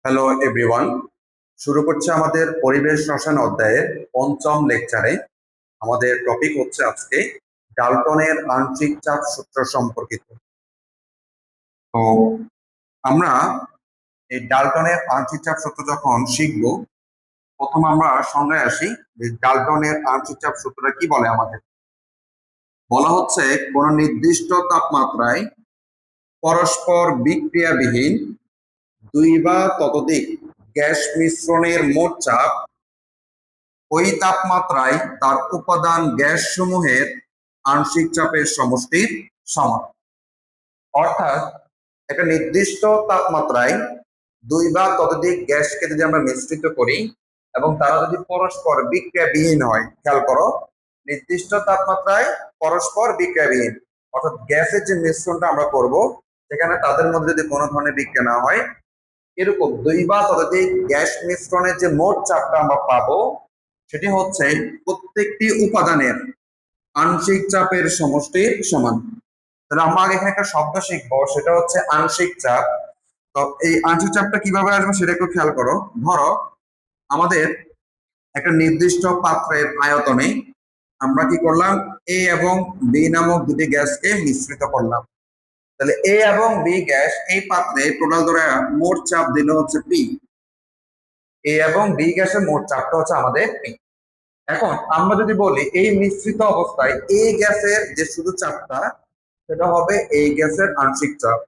Hello everyone, শুরু করছে আমাদের পরিবেশ রসায়ন অধ্যায়ের পঞ্চম লেকচারে। আমাদের টপিক হচ্ছে আজকে ডাল্টনের আংশিক চাপ সূত্র সম্পর্কিত। তো আমরা এই ডাল্টনের আংশিক চাপ সূত্র যখন শিখব, প্রথম আমরা সংজ্ঞায় আসি যে ডাল্টনের আংশিক চাপ সূত্রটা কি বলে। আমাদের বলা হচ্ছে কোন নির্দিষ্ট তাপমাত্রায় পরস্পর বিক্রিয়াবিহীন দুই বা ততোধিক গ্যাস মিশ্রণের মোট চাপ ওই তাপমাত্রায় তার উপাদান গ্যাস সমূহের আংশিক চাপের সমষ্টির সমান। অর্থাৎ একটা নির্দিষ্ট তাপমাত্রায় দুই বা ততোধিক গ্যাসকে যদি আমরা মিশ্রিত করি এবং তারা যদি পরস্পর বিক্রিয়াবিহীন হয়, খেয়াল করো, নির্দিষ্ট তাপমাত্রায় পরস্পর বিক্রিয়াবিহীন, অর্থাৎ গ্যাসের যে মিশ্রণটা আমরা করব সেখানে তাদের মধ্যে যদি কোনো ধরনের বিক্রিয়া না হয়, এরকম দুই বা ততোধিক গ্যাস মিশ্রণের যে মোট চাপটা আমরা পাবো সেটি হচ্ছে প্রত্যেকটি উপাদানের আংশিক চাপের সমষ্টির সমান। তাহলে আমরা আগে এখানে একটা শব্দ শিখবো, সেটা হচ্ছে আংশিক চাপ। তো এই আংশিক চাপটা কিভাবে আসবে সেটা একটু খেয়াল করো। ধরো আমাদের একটা নির্দিষ্ট পাত্রের আয়তনে আমরা কি করলাম, এ এবং বি নামক দুটি গ্যাসকে মিশ্রিত করলাম। তাহলে এ এবং বি গ্যাস এই পাত্রে টোটাল ধরে মোট চাপ দিল হচ্ছে পি। এ এবং বি গ্যাসের মোট চাপটা হচ্ছে আমাদের পি। এখন আমরা যদি বলি এই মিশ্রিত অবস্থায় এই গ্যাসের যে শুধু চাপটা সেটা হবে এই গ্যাসের আংশিক চাপ।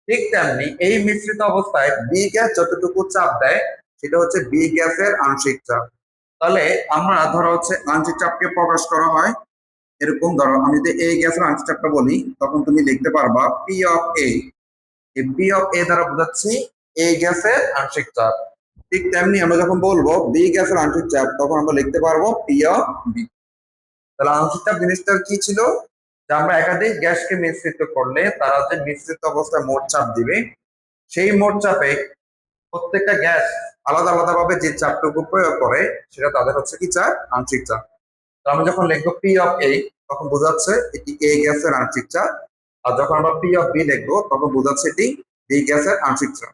ঠিক তেমনি এই মিশ্রিত অবস্থায় বি গ্যাস যতটুকু চাপ দেয় সেটা হচ্ছে বি গ্যাসের আংশিক চাপ। তাহলে আমরা ধরো হচ্ছে আংশিক চাপকে প্রকাশ করা হয় এরকম। ধরো আমি যদি এই গ্যাসের আংশিক চাপটা বলি তখন তুমি লিখতে পারবা P of A. P of A দ্বারা বোঝাচ্ছি এই গ্যাসের আংশিক চাপ। ঠিক তেমনি আমরা যখন বলবো বি গ্যাসের আংশিক চাপ তখন আমরা লিখতে পারবো পি অফ বি। তাহলে আংশিক চাপ জিনিসটা কি ছিল, যে আমরা একাধিক গ্যাসকে মিশ্রিত করলে তারা যে মিশ্রিত অবস্থায় মোট চাপ দিবে, সেই মোট চাপে প্রত্যেকটা গ্যাস আলাদা আলাদা ভাবে যে চাপটুকু প্রয়োগ করে সেটা তাদের হচ্ছে কি চাপ, আংশিক চাপ। তো আমরা যখন লিখবো পি অফ এ তখন বোঝাচ্ছে এটি এ গ্যাসের আংশিক চাপ, আর যখন আমরা পি অফ বি লিখবো তখন বোঝাচ্ছে এটি বি গ্যাসের আংশিক চাপ।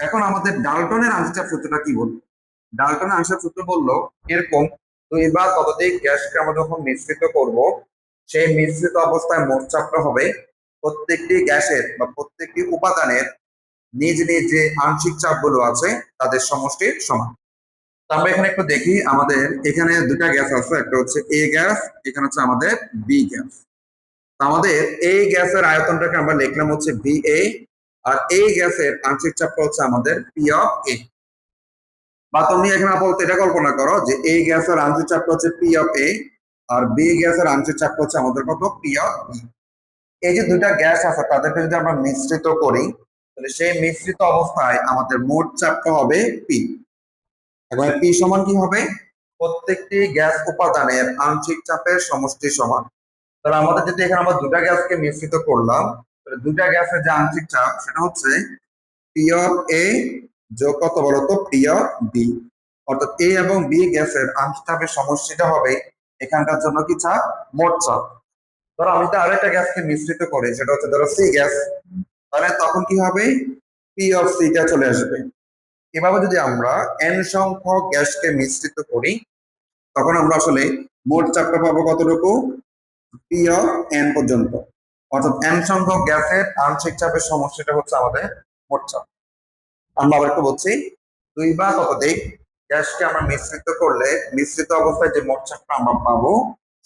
এখন আমাদের ডাল্টনের আংশিক চাপ সূত্রটা কি বলবো। ডাল্টনের আংশিক সূত্র বললো এরকম, দুই বা ততোধিক গ্যাসকে আমরা যখন মিশ্রিত করব সেই মিশ্রিত অবস্থায় মোট চাপটা হবে প্রত্যেকটি গ্যাসের বা প্রত্যেকটি উপাদানের নিজ নিজ যে আংশিক চাপগুলো আছে তাদের সমষ্টির সমান। তো আমরা এখানে একটু দেখি, আমাদের এখানে দুটা গ্যাস আছে, একটা হচ্ছে এ গ্যাস, এখানে হচ্ছে আমাদের বি গ্যাস। আমাদের এই গ্যাসের আয়তনটাকে আমরা লিখলাম হচ্ছে ভি এ, আর এই গ্যাসের আংশিক চাপটা হচ্ছে আমাদের পি অফ এ। বা তুমি এখানে আপাতত এটা কল্পনা করো যে এই গ্যাসের আংশিক চাপটা হচ্ছে পি অফ এ, আর বি গ্যাসের আংশিক চাপটা হচ্ছে আমাদের কত, পি অফ বি। এই যে দুটা গ্যাস আছে তাদেরকে যদি আমরা মিশ্রিত করি তাহলে সেই মিশ্রিত অবস্থায় আমাদের মোট চাপটা হবে পি। এবং পি সমান কি হবে, প্রত্যেকটি গ্যাস উপাদানের আংশিক চাপের সমষ্টি সমান। তাহলে আমাদের যদি এখানে আমরা দুটা গ্যাসকে মিশ্রিত করলাম তাহলে দুটা গ্যাসের যে আংশিক চাপ সেটা হচ্ছে পি অফ এ যোগ কত বলতো, পি অফ বি। অর্থাৎ এ এবং বি গ্যাসের আংশিক চাপের সমষ্টিটা হবে এখানকার জন্য কি চাপ, মোট চাপ। ধরো আমি তো আরেকটা গ্যাসকে মিশ্রিত করি সেটা হচ্ছে ধরো সি গ্যাস, তাহলে তখন কি হবে, পি অফ সি টা চলে আসবে। এভাবে যদি আমরা এন সংখ্যক গ্যাসকে মিশ্রিত করি তখন আমরা আসলে মোট চাপটা পাবো কতটুকু, পি অফ এন পর্যন্ত। অর্থাৎ এন সংখ্যক গ্যাসের আংশিক চাপের সমষ্টিটা হচ্ছে আমাদের মোট চাপ। আমরা আবার একটু বলছি, দুই বা ততোধিক গ্যাসকে আমরা মিশ্রিত করলে মিশ্রিত অবস্থায় যে মোট চাপটা আমরা পাবো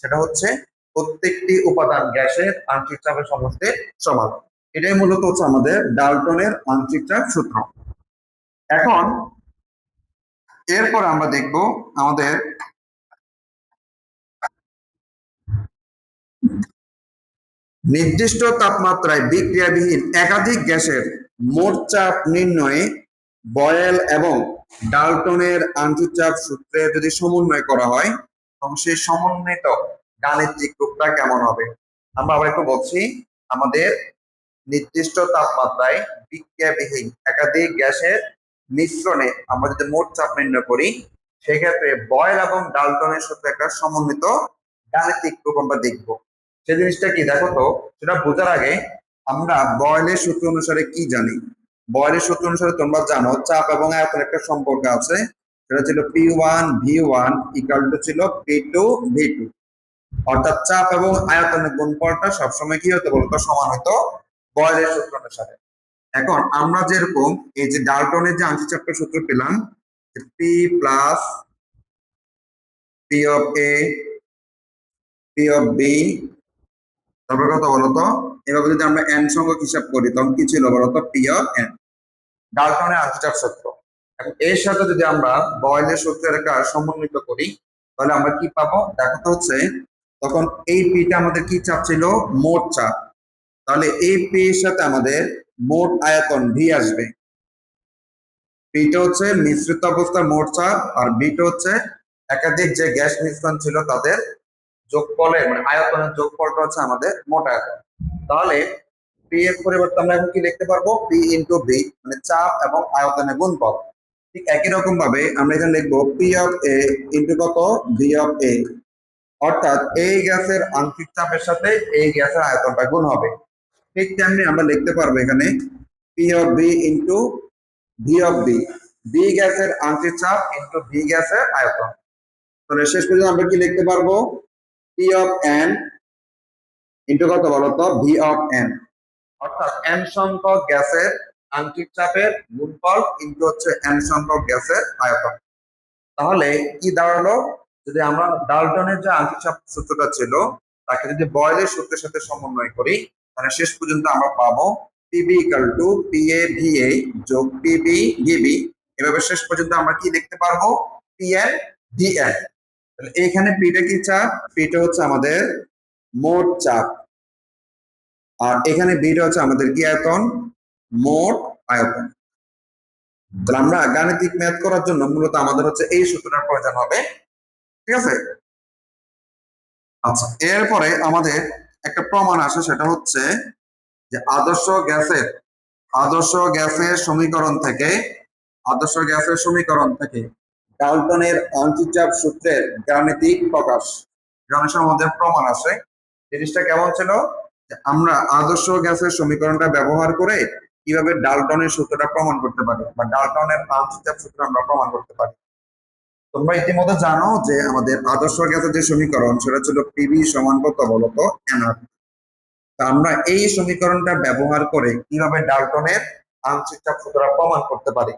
সেটা হচ্ছে প্রত্যেকটি উপাদান গ্যাসের আংশিক চাপের সমষ্টির সমান। এটাই মূলত হচ্ছে আমাদের ডাল্টনের আংশিক চাপ সূত্র। এখন এরপর আমরা দেখব আমাদের নির্দিষ্ট তাপমাত্রায় বিক্রিয়াবিহীন একাধিক গ্যাসের মোট চাপ নির্ণয়ে বয়েল এবং ডাল্টনের আংশিক চাপ সূত্রে যদি সমন্বয় করা হয় তখন সেই সমন্বিত গাণিতিক রূপটা কেমন হবে। আমরা আবার একটু বলছি, আমাদের নির্দিষ্ট তাপমাত্রায় বিক্রিয়াবিহীন একাধিক গ্যাসের মিশ্রণে আমরা যদি মোট চাপ নির্ণয় করি সেক্ষেত্রে বয়েল এবং ডাল্টনের সাথে একটা সমন্বিত গাণিতিক রূপ আমরা দেখবো। সেই জিনিসটা কি দেখো তো, সেটা বোঝার আগে আমরা বয়েলের সূত্র অনুসারে কি জানি। বয়লের সূত্র অনুসারে তোমরা জানো চাপ এবং আয়তন একটা সম্পর্ক আছে, সেটা ছিল P1 V1 ইকুয়াল টু ছিল P2 V2, অর্থাৎ চাপ এবং আয়তনের গুণফলটা সবসময় কি হতো বলতো, সমান হতো বয়লের সূত্র অনুসারে। এখন আমরা যেরকম এই যে ডাল্টনের যে আংশিক চাপের সূত্র পেলাম, P plus P of A P of B, তারপর কত বলতো, এভাবে যদি আমরা n সংখ্যক হিসাব করি তখন কি ছিল বলতো, P অফ n, ডাল্টনের আংশিক চাপ সূত্র। এখন এর সাথে যদি আমরা বয়লের সূত্রের একটা সমন্বিত করি তাহলে আমরা কি পাবো দেখো তো, হচ্ছে তখন এই পিটা আমাদের কি চাপ ছিল, মোট চাপ। তাহলে এই পি এর সাথে আমাদের মোট আয়তন ভি আসবে। পিটা হচ্ছে মিশ্রিত অবস্থার মোট চাপ, আর বিটা হচ্ছে একাধিক যে গ্যাস মিশ্রণ ছিল তাদের যোগফলের মানে আয়তনের যোগফলটা হচ্ছে আমাদের মোট আয়তন। তাহলে পি এর পরিবর্তে আমরা এখন কি লিখতে পারবো, পি ইন্টু ভি, মানে চাপ এবং আয়তনের গুণফল। ঠিক একই রকম ভাবে আমরা এখানে লিখবো পি অফ এ ইন্টু কত, ভি অফ এ, অর্থাৎ এই গ্যাসের আংশিক চাপের সাথে এই গ্যাসের আয়তনটা গুণ হবে। ঠিক তেমনি আমরা লিখতে পারবো এখানে P of B into V of B, B গ্যাসের আংশিক চাপ ইন্টু ভি গ্যাসের আয়তন। তাহলে শেষ পর্যন্ত আমরা কি লিখতে পারবো, পি অফ এন ইন্টু কত বলতো, ভি অফ এন, অর্থাৎ এন সংখ্যক গ্যাসের আংশিক চাপের গুণফল ইন্টু হচ্ছে এন সংখ্যক গ্যাসের আয়তন। তাহলে কি দাঁড়ালো, যদি আমরা ডাল্টনের যে আংশিক চাপ সূত্রটা ছিল তাকে যদি বয়লের সূত্রের সাথে সমন্বয় করি তাহলে শেষ পর্যন্ত আমরা পাবো PB equal to PA VA যোগ পিবি ভিবি। এভাবে শেষ পর্যন্ত আমরা কি লিখতে পারবো, পিএন ভিএন। তাহলে এইখানে পিটা কি চাপ, পিটা হচ্ছে আমাদের মোট চাপ, আর এখানে বিটা হচ্ছে আমাদের কি আয়তন, মোট আয়তন। তাহলে আমরা গাণিতিক ম্যাথ করার জন্য মূলত আমাদের হচ্ছে এই সূত্রটার প্রয়োজন হবে, ঠিক আছে। আচ্ছা, এরপরে আমাদের একটা প্রমাণ আসে, সেটা হচ্ছে যে আদর্শ গ্যাসের সমীকরণ থেকে ডাল্টনের আংশিক চাপ সূত্রের গাণিতিক প্রকাশ। অনেক সময় আমাদের প্রমাণ আসে, জিনিসটা কেমন ছিল, যে আমরা আদর্শ গ্যাসের সমীকরণটা ব্যবহার করে কিভাবে ডাল্টনের সূত্রটা প্রমাণ করতে পারি বা ডাল্টনের আংশিক চাপ সূত্র আমরা প্রমাণ করতে পারি। তোমরা ইতিমধ্যে জানো যে আমাদের আদর্শ গ্যাসের যে সমীকরণ সেটা ছিল পিবি সমান কত বলতো, এনআর। আমরা এই সমীকরণটা ব্যবহার করে কিভাবে ডাল্টনের আংশিক চাপ সূত্রটা প্রমাণ করতে পারি।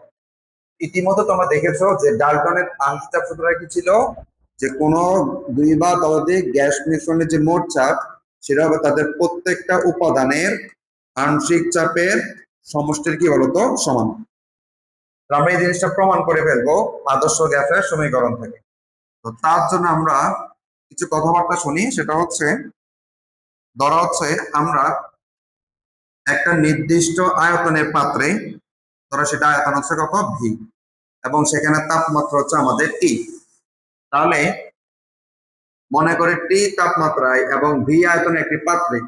ইতিমধ্যে তোমরা দেখেছো যে ডাল্টনের আংশিক চাপ সূত্রটা কি ছিল, যে কোনো দুই বা ততোধিক গ্যাস মিশ্রণের যে মোট চাপ সেটা হবে তাদের প্রত্যেকটা উপাদানের আংশিক চাপের সমষ্টির কি বলতো সমান। আমরা এই জিনিসটা প্রমাণ করে ফেলবো আদর্শ গ্যাসের সমীকরণ থেকে। তো তার জন্য আমরা কিছু কথাবার্তা শুনি, সেটা হচ্ছে ধরা হচ্ছে আমরা একটা নির্দিষ্ট আয়তনের পাত্রে, ধরো সেটা আয়তন হচ্ছে কত, ভি, এবং সেখানে তাপমাত্রা হচ্ছে আমাদের টি। তাহলে মনে করে টি তাপমাত্রায় এবং ভি আয়তনের একটি পাত্রে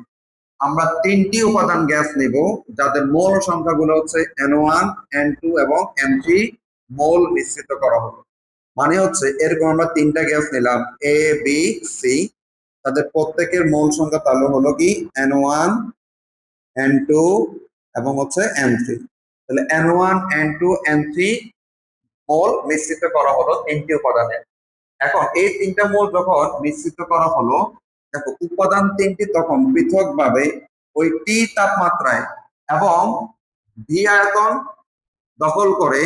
আমরা তিনটি উপাদান গ্যাস নিব যাদের মোল সংখ্যাগুলো হচ্ছে N1 N2 এবং N3 মোল মিশ্রিত করা হলো। মানে হচ্ছে এরকম আমরা তিনটা গ্যাস নিলাম এ বি সি, তাদের প্রত্যেকের মোল সংখ্যা তাহলে হলো কি N1 N2 এবং হচ্ছে N3। তাহলে N1 N2 N3 মোল মিশ্রিত করা হলো তিনটি উপাদানের। এখন এই তিনটা মোল যখন মিশ্রিত করা হলো, দেখো উপাদান তিনটি তখন পৃথকভাবে ওই টি তাপমাত্রায় এবং ভি আয়তন দখল করে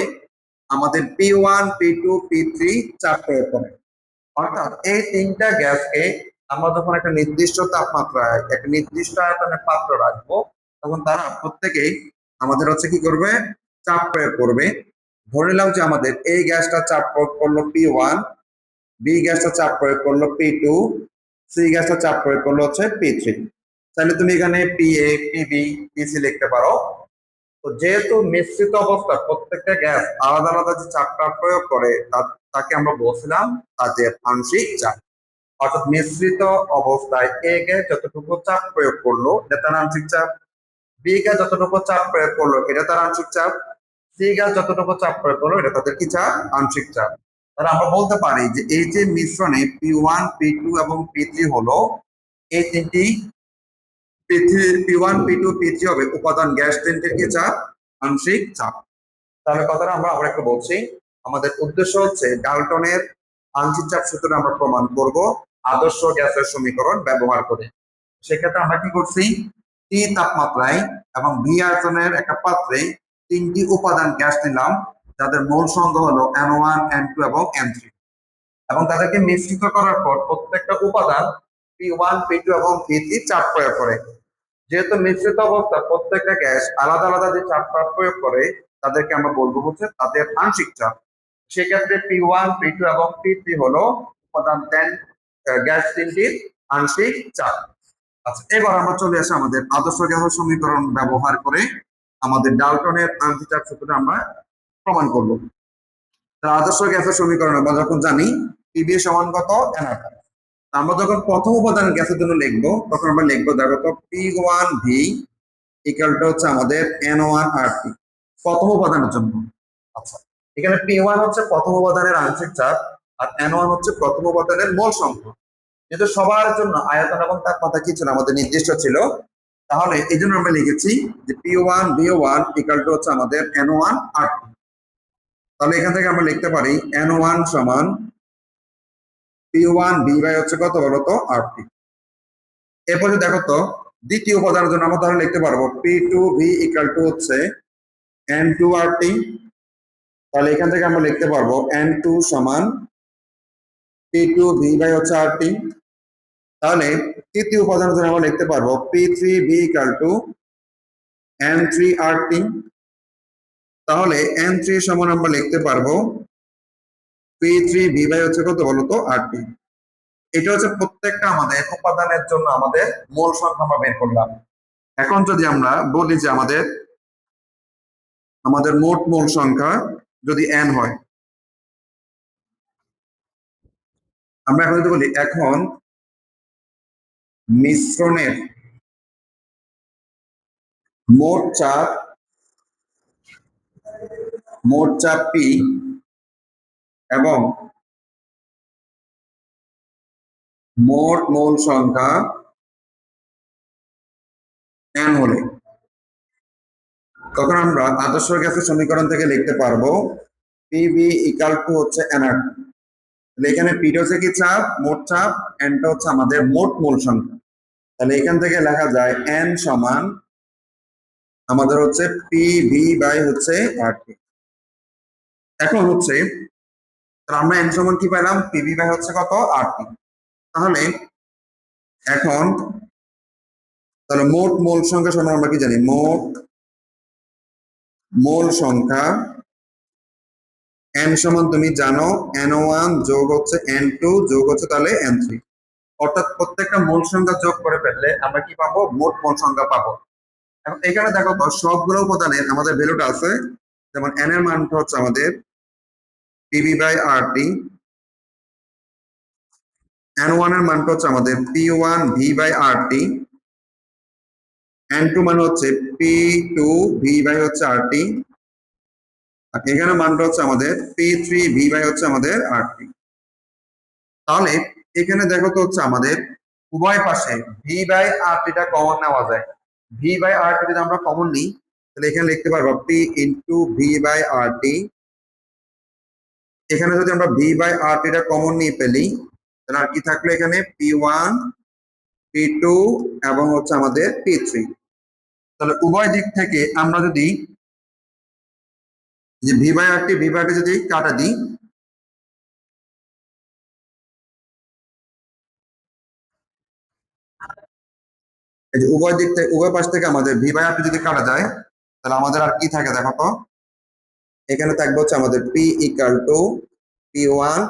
আমাদের P1 P2 P3 চাপ প্রয়োগ করে। অর্থাৎ এই তিনটা গ্যাসকে আমরা যখন একটা নির্দিষ্ট তাপমাত্রায় একটা নির্দিষ্ট আয়তনের পাত্র রাখবো তখন তারা প্রত্যেকেই আমাদের হচ্ছে কি করবে, চাপ প্রয়োগ করবে। ধরে নিলাম যে আমাদের এই গ্যাসটা চাপ প্রয়োগ করলো P1, বি গ্যাসটা চাপ প্রয়োগ করলো P2, সি গ্যাসটা চাপ প্রয়োগ করলো হচ্ছে P3। তাহলে তুমি এখানে PA PB PC লিখতে পারো। তো যেহেতু মিশ্রিত অবস্থা প্রত্যেকটা গ্যাস আলাদা আলাদা যে চাপটা প্রয়োগ করে তাকে আমরা বলছিলাম তাদের আংশিক চাপ। অর্থাৎ মিশ্রিত অবস্থায় এ গ্যাস যতটুকু চাপ প্রয়োগ করলো এটা তার আংশিক চাপ, বি গ্যাস যতটুকু চাপ প্রয়োগ করলো এটা তার আংশিক চাপ, সি গ্যাস যতটুকু চাপ প্রয়োগ করলো এটা তাদের কি চাপ, আংশিক চাপ। তাহলে আমরা বলতে পারি যে এই যে মিশ্রণে P1 P2 এবং P3 হলো এই তিনটি P1 P2 P3 হবে উপাদান গ্যাস তিনটির কি চাপ, আংশিক চাপ। তাহলে কথাটা আমরা আবার একটু বলছি। আমাদের উদ্দেশ্য হচ্ছে ডাল্টনের আংশিক চাপ সূত্রটা আমরা প্রমাণ করব আদর্শ গ্যাসের সমীকরণ ব্যবহার করে। সেক্ষেত্রে আমরা কি করছি, টি তাপমাত্রায় এবং ভি আয়তনের একটা পাত্রে তিনটি উপাদান গ্যাস নিলাম, যাদের মূল সংখ্যা হলো N1 N2 এবং N3, এবং তাদেরকে মিশ্রিত করার পর প্রত্যেকটা উপাদান P1 P2 এবং P3 চাপ প্রয়োগ করে। যেহেতু মিশ্রিত অবস্থা প্রত্যেকটা গ্যাস আলাদা আলাদা যে চাপ প্রয়োগ করে, তাদেরকে আমরা বলবো হচ্ছে তাদের আংশিক চাপ। সেক্ষেত্রে P1 P2 এবং P3 হলো উপাদান গ্যাস তিনটির আংশিক চাপ। আচ্ছা, এবার আমরা চলে আসি আমাদের আদর্শ গ্যাসের সমীকরণ ব্যবহার করে আমাদের ডাল্টনের আংশিক চাপ সূত্রটা আমরা প্রমাণ করব। আদর্শ গ্যাসের সমীকরণ আমরা যখন জানি পিবি সমান কত, nR। আমরা যখন প্রথম উপাদান গ্যাসের জন্য লিখবো তখন আমরা লিখবো দেখো তো P1V ইকুয়াল টু হচ্ছে আমাদের N1RT প্রথম উপাদানের জন্য। আচ্ছা, এখানে P1 হচ্ছে প্রথম উপাদানের আংশিক চাপ আর N1 হচ্ছে প্রথম উপাদানের মোল সংখ্যা। যেহেতু সবার জন্য আয়তন এবং তাপমাত্রা কি ছিল আমাদের নির্দিষ্ট ছিল, তাহলে এই জন্য আমরা লিখেছি যে P1V1 ইকুয়াল টু হচ্ছে আমাদের N1RT। তাহলে এখান থেকে আমরা লিখতে পারি N1 সমান P1V বাই হচ্ছে কত বলতো RT। এরপরে দেখো তো দ্বিতীয় উপাদানের জন্য আমরা তাহলে লিখতে পারবো P2V ইকুয়াল টু হচ্ছে N2RT। তাহলে এখান থেকে আমরা লিখতে পারবো N2 সমান P2V বাই হচ্ছে RT। তাহলে তৃতীয় উপাদানের জন্য আমরা লিখতে পারবো P3V ইকুয়াল টু N3RT। তাহলে N3 সমান আমরা লিখতে পারবো P3V বাই হচ্ছে কত বলতো RT। এটা হচ্ছে প্রত্যেকটা আমাদের উপাদানের জন্য আমাদের মোল সংখ্যা আমরা বের করলাম। এখন যদি আমরা বলি যে আমাদের আমাদের মোট মোল সংখ্যা যদি n হয়, আমরা এখন যদি বলি এখন মিশ্রণের মোট চাপ P এবং মোট মোল সংখ্যা n হলে তখন আমরা আদর্শ গ্যাসের সমীকরণ থেকে লিখতে পারবো পিবি ইকাল টু হচ্ছে nR। এখানে পিটা হচ্ছে কি চাপ, মোট চাপ, এনটা হচ্ছে আমাদের মোট মোল সংখ্যা। তাহলে এখান থেকে লেখা যায় n সমান আমাদের হচ্ছে পিভি বাই হচ্ছে RT। এখন হচ্ছে আমরা n সমান কি পেলাম, পিভি বাই হচ্ছে কত RT। তাহলে এখন তাহলে মোট মোল সংখ্যা সমান আমরা কি জানি, মোট মোল সংখ্যা n সমান তুমি জানো N1 যোগ হচ্ছে N2 যোগ হচ্ছে তাহলে N3। অর্থাৎ প্রত্যেকটা মোল সংখ্যা যোগ করে ফেললে আমরা কি পাবো, মোট মোল সংখ্যা পাবো। এখন এখানে দেখো তো সবগুলো উপাদানের আমাদের ভ্যালুটা আছে। যেমন n এর মানটা হচ্ছে আমাদের পিভি বাই RT, N1 এর মানটা হচ্ছে আমাদের P1V বাই RT, N2 মান হচ্ছে P2V বাই হচ্ছে RT, আর এখানে মানটা হচ্ছে আমাদের P3V বাই হচ্ছে আমাদের RT। তাহলে এখানে দেখো তো হচ্ছে আমাদের উভয় পাশে V বাই RT টা কমন নেওয়া যায়। V বাই RT যদি আমরা কমন নিই তাহলে এখানে লিখতে পারবো P into V by RT। এখানে যদি আমরা V বাই RT টা কমন নিয়ে ফেলি তাহলে আর কি থাকলো এখানে P1 P2 এবং হচ্ছে আমাদের P3। তাহলে উভয় দিক থেকে আমরা যদি যে V বাই RT যদি কাটা দিই, এই যে উভয় দিক থেকে উভয় পাশ থেকে আমাদের V বাই RT যদি কাটা যায় তাহলে আমাদের আর কি থাকে দেখো তো, এখানে থাকবে হচ্ছে আমাদের P ইকুয়াল টু P1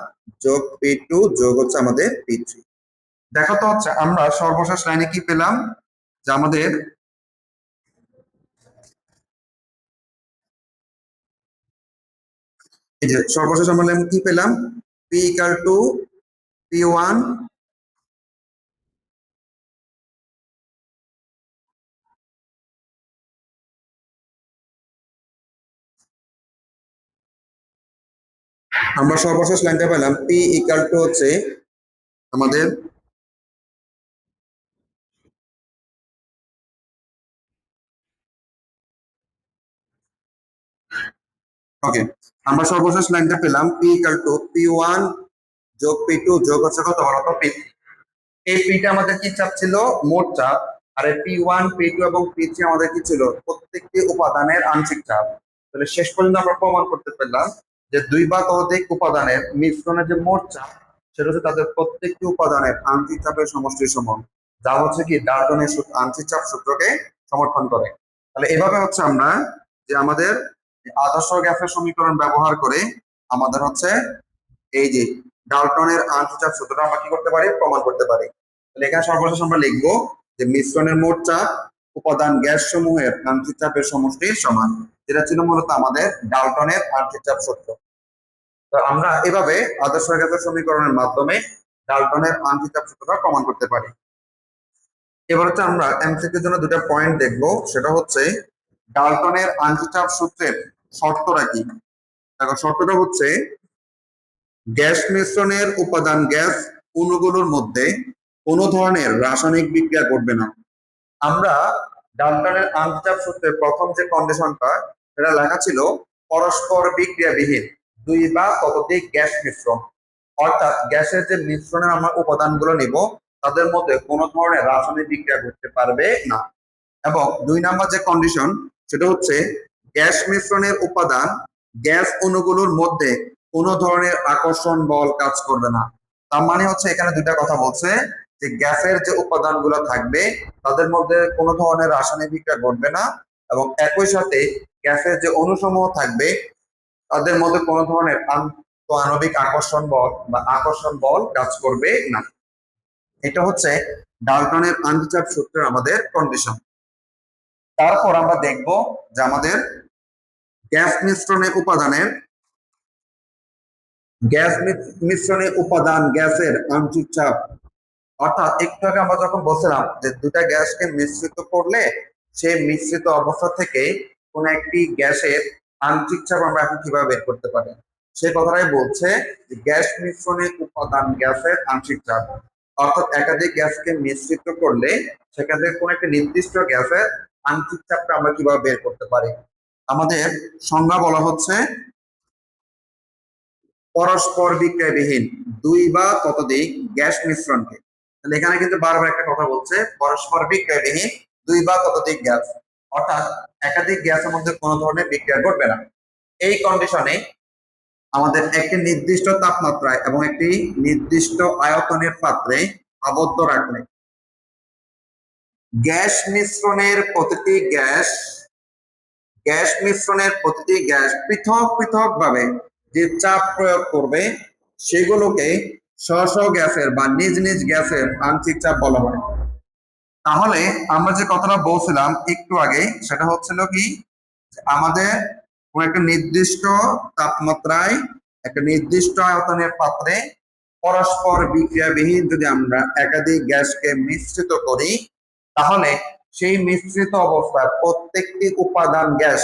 যোগ P2 যোগ হচ্ছে আমাদের P3। দেখো তো হচ্ছে আমরা সর্বশেষ লাইনে কি পেলাম, যে আমাদের এই যে সর্বশেষ আমরা কি পেলাম, P ইকুয়াল টু P1আমরা সর্বশেষ লাইনটা পেলাম P ইকুয়াল টু হচ্ছে আমাদের ওকে, আমরা সর্বশেষ লাইনটা পেলাম পি ইকুয়াল টু পি1 যোগ পি2 যোগ হচ্ছে কত বলতো পি। এই পিটা আমাদের কি চাপ ছিল, মোট চাপ। আর এই পি1 পি2 এবং পি3 আমাদের কি ছিল, প্রত্যেকটি উপাদানের আংশিক চাপ। তাহলে শেষ পর্যন্ত আমরা প্রমাণ করতে পারলাম যে দুই বা ততোধিক উপাদানের মিশ্রণের যে মোট চাপ, সেটা হচ্ছে তাদের প্রত্যেকটি উপাদানের আংশিক চাপের সমষ্টির সমান, যা হচ্ছে কি ডাল্টনের আংশিক চাপ সূত্রকে সমর্থন করে। তাহলে এভাবে হচ্ছে আমরা যে আমাদের আদর্শ গ্যাসের সমীকরণ ব্যবহার করে আমাদের হচ্ছে এই যে ডাল্টনের আংশিক চাপ সূত্রটা আমরা কি করতে পারি, প্রমাণ করতে পারি। তাহলে এখানে সর্বশেষ আমরা লিখবো যে মিশ্রণের মোট চাপ উপাদান গ্যাস সমূহের আংশিক চাপের সমষ্টির সমান, যেটা ছিল মূলত আমাদের ডাল্টনের আংশিক চাপ সূত্র। তো আমরা এভাবে আদর্শ গ্যাসের সমীকরণের মাধ্যমে ডাল্টনের আংশিক চাপ সূত্রটা প্রমাণ করতে পারি। এবার হচ্ছে আমরা এমসিকিউর জন্য দুটো পয়েন্ট দেখবো, সেটা হচ্ছে ডাল্টনের আংশিক চাপ সূত্রের শর্তটা কি। দেখো শর্তটা হচ্ছে গ্যাস মিশ্রণের উপাদান গ্যাস অণুগুলোর মধ্যে কোনো ধরনের রাসায়নিক বিক্রিয়া ঘটবে না। আমরা ডাল্টনের আংশিক চাপ সূত্রের প্রথম যে কন্ডিশনটা, সেটা লেখা ছিল পরস্পর বিক্রিয়াবিহীন দুই বা ততোধিক গ্যাস মিশ্রণ। অর্থাৎ গ্যাসের যে মিশ্রণের আমরা উপাদানগুলো নিব, তাদের মধ্যে কোনো ধরনের রাসায়নিক বিক্রিয়া ঘটতে পারবে না। এবং দুই নাম্বার যে কন্ডিশন, সেটা হচ্ছে গ্যাস মিশ্রণের উপাদান গ্যাস অণুগুলোর মধ্যে কোনো ধরনের আকর্ষণ বল কাজ করবে না। তার মানে হচ্ছে এখানে দুইটা কথা বলছে যে গ্যাসের যে উপাদানগুলো থাকবে তাদের মধ্যে কোনো ধরনের রাসায়নিক বিক্রিয়া ঘটবে না, এবং একই সাথে গ্যাসের যে অণুসমূহ থাকবে তাদের মধ্যে কোনো ধরনের আণবিক আকর্ষণ বল বা আকর্ষণ বল কাজ করবে না। এটা হচ্ছে ডাল্টনের আংশিক চাপ সূত্রের আমাদের কন্ডিশন। তারপর আমরা দেখব যে আমাদের গ্যাস মিশ্রণের উপাদানের গ্যাস মিশ্রণে উপাদান গ্যাসের আংশিক চাপ। অর্থাৎ একটু আগে আমরা যখন বলছিলাম যে দুটা গ্যাসকে মিশ্রিত করলে সেই মিশ্রিত অবস্থা থেকে কোন একটি গ্যাসের আংশিক চাপ আমরা এখন কিভাবে বের করতে পারি, সে কথাটাই বলছে যে গ্যাস মিশ্রণে উপাদান গ্যাসের আংশিক চাপ। অর্থাৎ একাধিক গ্যাসকে মিশ্রিত করলে সেখান থেকে কোন একটা নির্দিষ্ট গ্যাসের আংশিক চাপটা আমরা কিভাবে বের করতে পারি। আমাদের সংজ্ঞা বলা হচ্ছে পরস্পর বিক্রিয়াবিহীন দুই বা ততোধিক গ্যাস মিশ্রণকে। তাহলে এখানে কিন্তু বারবার একটা কথা বলছে পরস্পর বিক্রিয়াবিহীন দুই বা ততোধিক গ্যাস, অর্থাৎ একাধিক গ্যাসের মধ্যে কোনো ধরনের বিক্রিয়া ঘটবে না। এই কন্ডিশনে আমাদের একটি নির্দিষ্ট তাপমাত্রায় এবং একটি নির্দিষ্ট আয়তনের পাত্রে আবদ্ধ রাখলে গ্যাস মিশ্রণের প্রতিটি গ্যাস পৃথক পৃথক ভাবে যে চাপ প্রয়োগ করবে সেগুলোকে স্ব স্ব গ্যাসের বা নিজ নিজ গ্যাসের আংশিক চাপ বলা হয়। তাহলে আমরা যে কথাটা বলছিলাম একটু আগে, সেটা হচ্ছিল কি আমাদের কোন একটা নির্দিষ্ট তাপমাত্রায় একটা নির্দিষ্ট আয়তনের পাত্রে পরস্পর বিক্রিয়াবিহীন যদি আমরা একাধিক গ্যাসকে মিশ্রিত করি, তাহলে সেই মিশ্রিত অবস্থায় প্রত্যেকটি উপাদান গ্যাস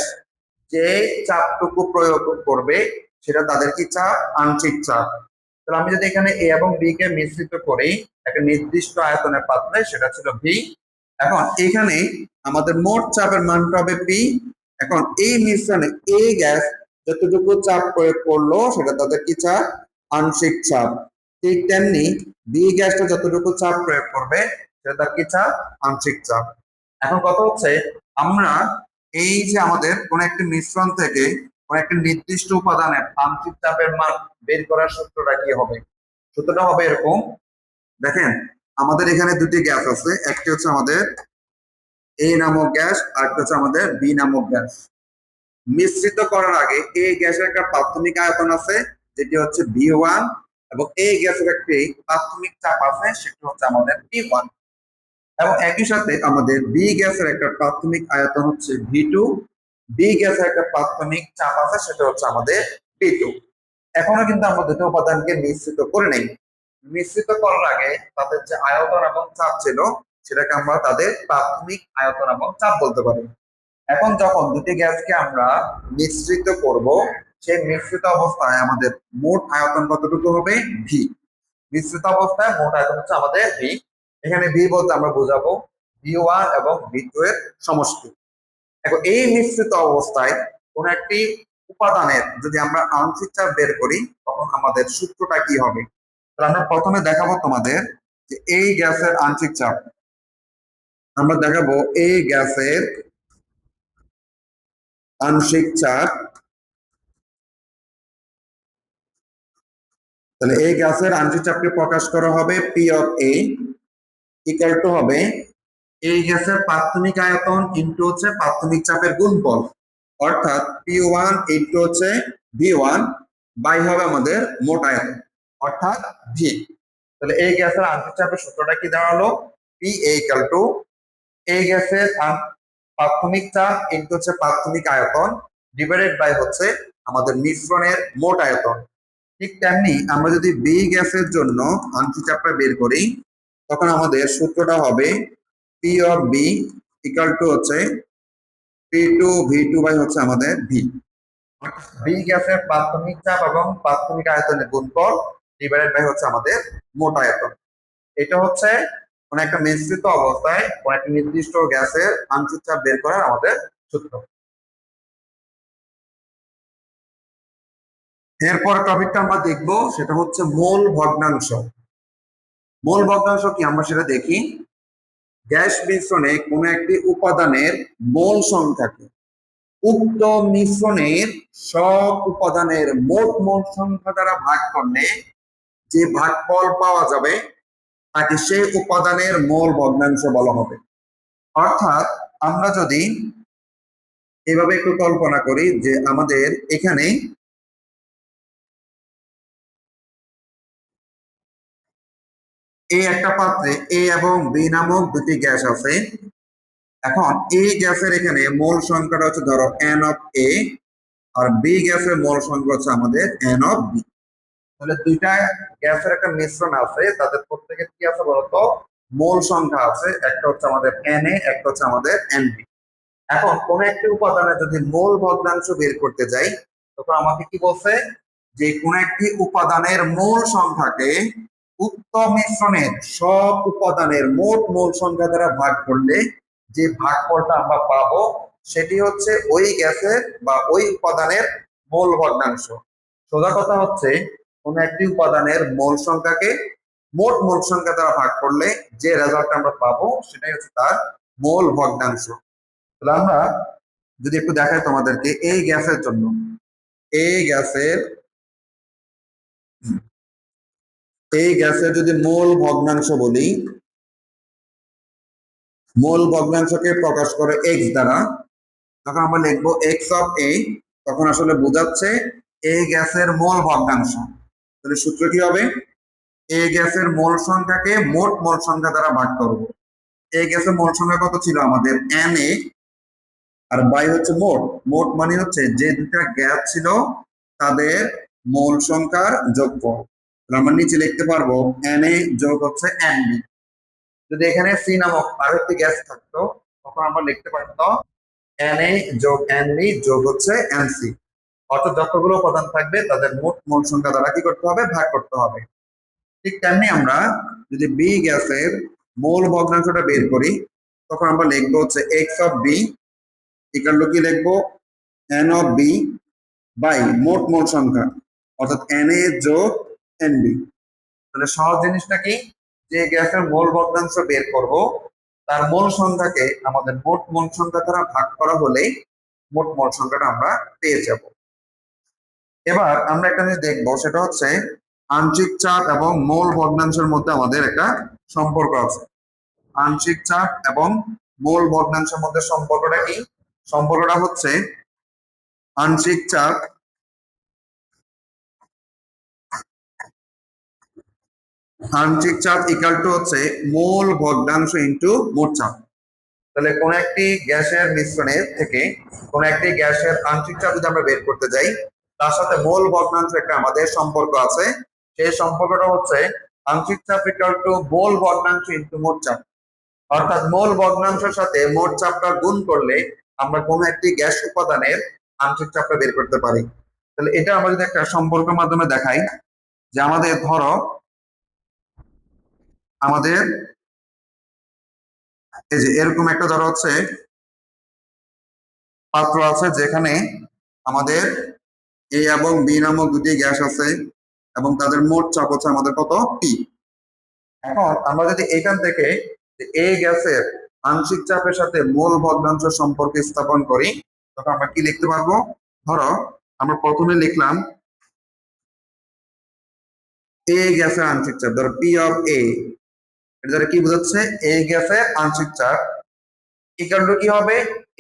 যে চাপটুকু প্রয়োগ করবে সেটা তাদের কি চাপ, আংশিক চাপ। তাহলে আমি যদি এখানে এ এবং বি কে মিশ্রিত করি একটা নির্দিষ্ট আয়তনের পাত্রে, সেটা ছিল ভি। এখন এখানে আমাদের মোট চাপের মানটা হবে পি। এখন এই মিশ্রণে এ গ্যাস যতটুকু চাপ প্রয়োগ করলো সেটা তাদের কি চাপ, আংশিক চাপ। ঠিক তেমনি বি গ্যাসটা যতটুকু চাপ প্রয়োগ করবে সেটা তার কি চাপ, আংশিক চাপ। এখন কথা হচ্ছে আমরা এই যে আমাদের কোন একটি মিশ্রণ থেকে কোন একটা নির্দিষ্ট উপাদানের আংশিক চাপের মান বের করার সূত্রটা কি হবে। সূত্রটা হবে এরকম, দেখেন আমাদের এখানে দুটি গ্যাস আছে, একটি হচ্ছে আমাদের এ নামক গ্যাস আর একটা হচ্ছে আমাদের বি নামক গ্যাস। মিশ্রিত করার আগে এই গ্যাসের একটা প্রাথমিক আয়তন আছে যেটি হচ্ছে V1, এবং এই গ্যাসের একটি প্রাথমিক চাপ আছে সেটি হচ্ছে আমাদের P1, এবং একই সাথে আমাদের বি গ্যাসের একটা প্রাথমিক আয়তন হচ্ছে V2, বি গ্যাসের একটা প্রাথমিক চাপ আছে সেটা হচ্ছে আমাদের P2। এখনো কিন্তু আমরা দুটো উপাদানকে মিশ্রিত করে নেই। মিশ্রিত করার আগে তাদের যে আয়তন এবং চাপ ছিল সেটাকে আমরা তাদের প্রাথমিক আয়তন এবং চাপ বলতে পারি। এখন যখন দুটি গ্যাসকে আমরা মিশ্রিত করব, সেই মিশ্রিত অবস্থায় আমাদের মোট আয়তন কতটুকু হবে, ভি। মিশ্রিত অবস্থায় মোট আয়তন হচ্ছে আমাদের ভি। এখানে ভি বলতে আমরা বোঝাবো V1 এবং V2 এর সমষ্টি। এখন এই মিশ্রিত অবস্থায় কোন একটি উপাদানের যদি আমরা আংশিক চাপ বের করি তখন আমাদের সূত্রটা কি হবে। তাহলে আমরা প্রথমে দেখাবো তোমাদের যে এই গ্যাসের আংশিক চাপ, আমরা দেখাবো এই গ্যাসের আংশিক চাপ। তাহলে এই গ্যাসের আংশিক চাপকে প্রকাশ করা হবে P of A equal to হবে এই গ্যাসের প্রাথমিক আয়তন ইনটু হচ্ছে প্রাথমিক চাপের গুণফল, অর্থাৎ P1 ইনটু হচ্ছে V1 বাই হবে আমাদের মোট আয়তন অর্থাৎ ভি। তাহলে এই গ্যাসের আন্তর্জাতিক চাপের সূত্রটা কি দাঁড়ালো, পি ইকুয়াল টু এই গ্যাসের প্রাথমিক চাপ ইনটু হচ্ছে প্রাথমিক আয়তন ডিভাইডেড বাই হচ্ছে আমাদের মিশ্রণের মোট আয়তন। ঠিক তেমনি আমরা যদি বি গ্যাসের জন্য আন্তর্জাতিক চাপটা বের করি তখন আমাদের সূত্রটা হবে P of B equal to হচ্ছে P2 V2 বাই হচ্ছে আমাদের ভি। বি গ্যাসের প্রাথমিক চাপ এবং প্রাথমিক আয়তনের গুণফল ডিভাইডেড বাই হচ্ছে আমাদের মোট আয়তন। এটা হচ্ছে কোন একটা মিশ্রিত অবস্থায় কোন একটা নির্দিষ্ট গ্যাসের আংশিক চাপ বের করার আমাদের সূত্র। এরপর টপিকটা আমরা দেখব সেটা হচ্ছে মোল ভগ্নাংশ। মোল ভগ্নাংশ কি আমরা সেটা দেখি। গ্যাস মিশ্রণে কোন একটি উপাদানের মোল সংখ্যাকে উক্ত মিশ্রণের সব উপাদানের মোট মোল সংখ্যা দ্বারা ভাগ করলে যে ভাগফল পাওয়া যাবে তাকে সেই উপাদানের মোল ভগ্নাংশ বলা হবে। অর্থাৎ আমরা যদি এভাবে একটু কল্পনা করি যে আমাদের এখানে এই একটা পাত্রে এ এবং বি নামক দুটি গ্যাস আছে। এখন এই গ্যাসের এখানে মোল সংখ্যাটা হচ্ছে ধরো এন অফ এ, আর বি গ্যাসের মোল সংখ্যা হচ্ছে আমাদের এন অফ বি। তাহলে দুইটা গ্যাসের একটা মিশ্রণ আছে, তাদের প্রত্যেকের কি আছে বলতো মোল সংখ্যা আছে, একটা হচ্ছে আমাদের এন এ, একটা হচ্ছে আমাদের এন বি। এখন কোন একটি উপাদানের যদি মোল ভগ্নাংশ বের করতে যাই তখন আমাকে কি বলছে যে কোন একটি উপাদানের মোল সংখ্যাকে উক্ত মিশ্রণের সব উপাদানের মোট মোল সংখ্যা দ্বারা ভাগ করলে যে ভাগফলটা আমরা পাবো সেটি হচ্ছে ওই গ্যাসের বা ওই উপাদানের মোল ভগ্নাংশ। সোজা কথা হচ্ছে কোন একটি উপাদানের মোল সংখ্যাকে মোট মোল সংখ্যা দ্বারা ভাগ করলে যে রেজাল্ট আমরা পাবো সেটাই হচ্ছে তার মোল ভগ্নাংশ। তাহলে আমরা যদি একটু দেখাই তোমাদেরকে এই গ্যাসের জন্য, এই গ্যাসের যদি মোল ভগ্নাংশ বলি, মোল ভগ্নাংশকে প্রকাশ করে এক্স দ্বারা, তখন আমরা লিখবো এক্স অফ এ, তখন আসলে বোঝাচ্ছে এই গ্যাসের মোল ভগ্নাংশ। তাহলে সূত্র কি হবে, এই গ্যাসের মোল সংখ্যাকে মোট মোল সংখ্যা দ্বারা ভাগ করব। এই গ্যাসের মোল সংখ্যা কত ছিল আমাদের এন এ, আর বাই হচ্ছে মোট। মোট মানে হচ্ছে যে দুটা গ্যাস ছিল তাদের মোল সংখ্যার যোগফল। আমরা নিচে লিখতে পারবো এন এ যোগ হচ্ছে এন বি। যদি এখানে সি নামক আরেকটি গ্যাস থাকতো তখন আমরা লিখতে পারতাম এন এ যোগ এন বি যোগ হচ্ছে এন সি। অর্থাৎ যতগুলো উপাদান থাকবে তাদের মোট মোল সংখ্যা দ্বারা কি করতে হবে, ভাগ করতে হবে। ঠিক তেমনি আমরা যদি বি গ্যাসের মোল ভগ্নাংশটা বের করি তখন আমরা লিখবো হচ্ছে X of B equal to কি লিখবো এন অফ বি বাই মোট মোল সংখ্যা, অর্থাৎ এন এ যোগ এন বি। তাহলে সহজ জিনিসটা কি, যে গ্যাসের মোল ভগ্নাংশ বের করব তার মোল সংখ্যাকে আমাদের মোট মোল সংখ্যা দ্বারা ভাগ করা হলেই মোট মোল সংখ্যাটা আমরা পেয়ে যাব। এবার আমরা একটা জিনিস দেখবো সেটা হচ্ছে আংশিক চাপ এবং মোল ভগ্নাংশের মধ্যে আমাদের একটা সম্পর্ক আছে। আংশিক চাপ এবং মোল ভগ্নাংশের মধ্যে সম্পর্কটা কি, সম্পর্কটা হচ্ছে আংশিক চাপ ইকুয়াল টু হচ্ছে মোল ভগ্নাংশ ইনটু মোট চাপ। তাহলে কোন একটি গ্যাসের মিশ্রণের থেকে কোন একটি গ্যাসের আংশিক চাপ যদি আমরা বের করতে যাই তার সাথে মোল ভগ্নাংশ একটা আমাদের সম্পর্ক আছে। সেই সম্পর্কটা হচ্ছে আংশিক চাপ ইকুয়াল টু মোল ভগ্নাংশ ইনটু মোট চাপ। অর্থাৎ মোল ভগ্নাংশের সাথে মোট চাপটা গুণ করলে আমরা কোন একটি গ্যাস উপাদানের আংশিক চাপটা বের করতে পারি। তাহলে এটা আমরা যদি একটা সম্পর্কের মাধ্যমে দেখাই যে আমাদের ধরো আমাদের এই যে এরকম একটা ধরো হচ্ছে পাত্র আছে যেখানে আমাদের এ এবং বি নামক দুটি গ্যাস আছে এবং তাদের মোট চাপ হচ্ছে আমাদের কত পি। এখন আমরা যদি এখান থেকে এই গ্যাসের আংশিক চাপের সাথে মোল ভগ্নাংশ সম্পর্ক স্থাপন করি তখন আমরা কি লিখতে পারবো? ধরো আমরা প্রথমে লিখলাম এ গ্যাসের আংশিক চাপ, ধরো পি অফ এ, এটা দ্বারা কি বোঝাচ্ছে? এ গ্যাসের আংশিক চাপ ইকুয়াল টু কি হবে?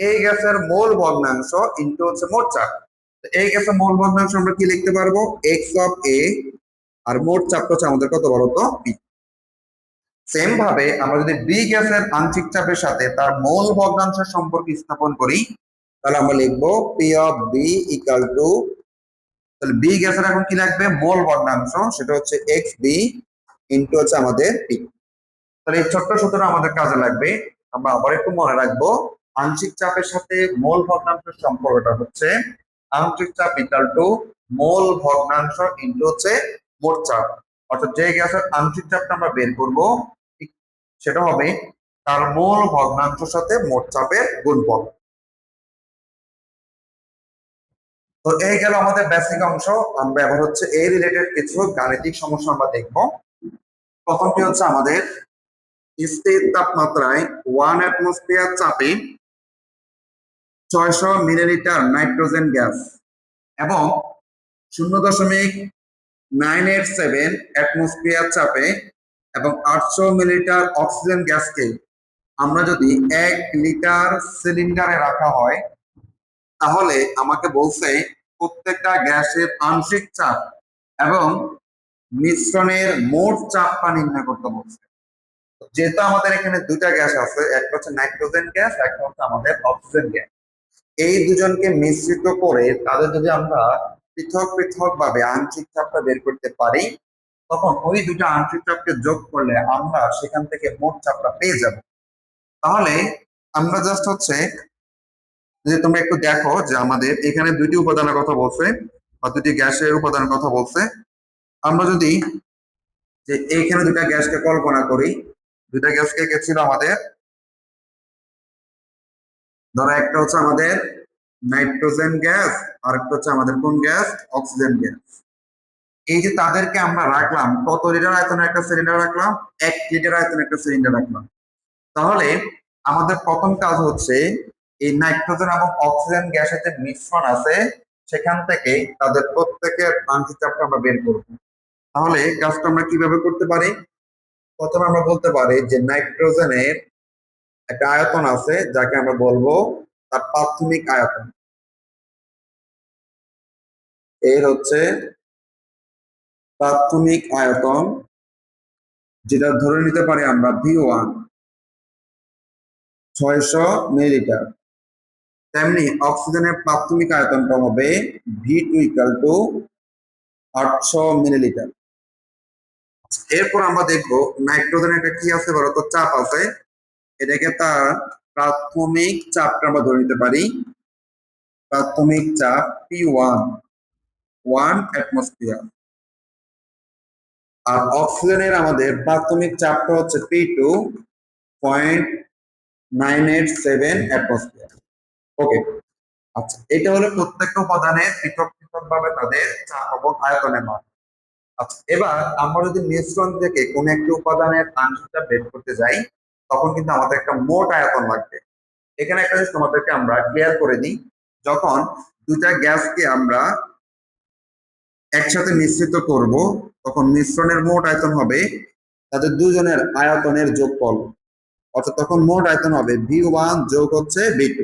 এই গ্যাসের মোল ভগ্নাংশ ইনটু হচ্ছে মোট চাপ। এই গ্যাসের মোল ভগ্নাংশ আমরা কি লিখতে পারবো? এক্স অফ এ, আর মোট চাপটা হচ্ছে আমাদের কত বলতো? পি। সেম ভাবে আমরা যদি বি গ্যাসের আংশিক চাপের সাথে তার মোল ভগ্নাংশের সম্পর্ক স্থাপন করি তাহলে আমরা লিখবো P of B equal to, তাহলে বি গ্যাসের এখন কি লাগবে? মোল ভগ্নাংশ, সেটা হচ্ছে এক্স বি ইনটু হচ্ছে আমাদের পি। তাহলে এই ছোট্ট সূত্রটা আমাদের কাজে লাগবে। আমরা আবার একটু মনে রাখবো, আংশিক চাপের সাথে মোল ভগ্নাংশের সম্পর্কটা হচ্ছে আংশিক চাপ ইকুয়াল টু মোল ভগ্নাংশ ইনটু হচ্ছে মোট চাপ। অর্থাৎ যে গ্যাসের আংশিক চাপটা আমরা বের করব সেটা হবে তার মোল ভগ্নাংশের সাথে মোট চাপের গুণফল। তো এই গেল আমাদের বেসিক অংশ। আমরা এবার হচ্ছে এই রিলেটেড কিছু গাণিতিক সমস্যা আমরা দেখব। প্রথমটি হচ্ছে আমাদের স্থির তাপমাত্রায় 1 অ্যাটমসফিয়ার চাপে 600 মিলিলিটার নাইট্রোজেন গ্যাস এবং 0.987 অ্যাটমসফিয়ার চাপে এবং 800 মিলিলিটার অক্সিজেন গ্যাসকে আমরা যদি 1 লিটার সিলিন্ডারে রাখা হয় তাহলে আমাকে বলছে প্রত্যেকটা গ্যাসের আংশিক চাপ এবং মিশ্রণের মোট চাপটা নির্ণয় করতে বলছে। যেহেতু আমাদের এখানে দুইটা গ্যাস আছে, একটা হচ্ছে নাইট্রোজেন গ্যাস, একটা হচ্ছে আমাদের অক্সিজেন গ্যাস, এই দুজনকে মিশ্রিত করে তাদের যদি আমরা পৃথক পৃথক ভাবে আংশিক চাপটা বের করতে পারি তখন ওই দুটো আংশিক চাপকে যোগ করলে আমরা সেখান থেকে মোট চাপটা পেয়ে যাব। তাহলে আমরা জাস্ট হচ্ছে যে তোমরা একটু দেখো যে আমাদের এখানে দুটি উপাদানের কথা বলছে বা দুটি গ্যাসের উপাদানের কথা বলছে। আমরা যদি যে এইখানে দুটা গ্যাসকে কল্পনা করি, দুটা গ্যাসকে কে ছিল আমাদের? ধরো একটা হচ্ছে আমাদের নাইট্রোজেন গ্যাস আর একটা হচ্ছে আমাদের কোন গ্যাস? Oxygen gas. এই যে তাদেরকে আমরা রাখলাম, কত লিটার আয়তনের একটা সিলিন্ডার রাখলাম? 1 লিটার আয়তনের একটা সিলিন্ডার রাখলাম। তাহলে আমাদের প্রথম কাজ হচ্ছে এই নাইট্রোজেন এবং অক্সিজেন গ্যাসের যে মিশ্রণ আছে সেখান থেকে তাদের প্রত্যেকের আংশিক চাপটা আমরা বের করব। তাহলে কাজটা আমরা কিভাবে করতে পারি? প্রথমে আমরা বলতে পারি যে নাইট্রোজেনের একটা আয়তন আছে যাকে আমরা বলবো তার প্রাথমিক আয়তন। এর হচ্ছে প্রাথমিক আয়তন, যেটা ধরে নিতে পারি আমরা V1 600 মিলিলিটার। তেমনি অক্সিজেনের প্রাথমিক আয়তনটা হবে V2 ইকুয়াল টু 800 মিলিলিটার। এরপর আমরা দেখবো নাইট্রোজেনের একটা কি আছে বলতো? চাপ আছে। এটাকে তার প্রাথমিক চাপটা আমরা ধরে নিতে পারি, প্রাথমিক চাপ P1 1 অ্যাটমসফিয়ার। আর অক্সিজেনের আমাদের প্রাথমিক চাপটা হচ্ছে P2 0.987 অ্যাটমসফিয়ার। ওকে, আচ্ছা, এটা হলো প্রত্যেকটা উপাদানের পৃথক পৃথক ভাবে তাদের চাপ এবং আয়তনের মান। আচ্ছা, এবার আমরা যদি মিশ্রণ থেকে কোন একটা উপাদানের আংশিক চাপ বের করতে যাই তখন কিন্তু আমাদের একটা মোট আয়তন লাগবে। এখানে একটা জিনিস তোমাদেরকে আমরা ক্লিয়ার করে দিই, যখন দুটা গ্যাসকে আমরা একসাথে মিশ্রিত করব তখন মিশ্রণের মোট আয়তন হবে তাদের দুজনের আয়তনের যোগফল, অর্থাৎ তখন মোট আয়তন হবে V1 যোগ হচ্ছে V2।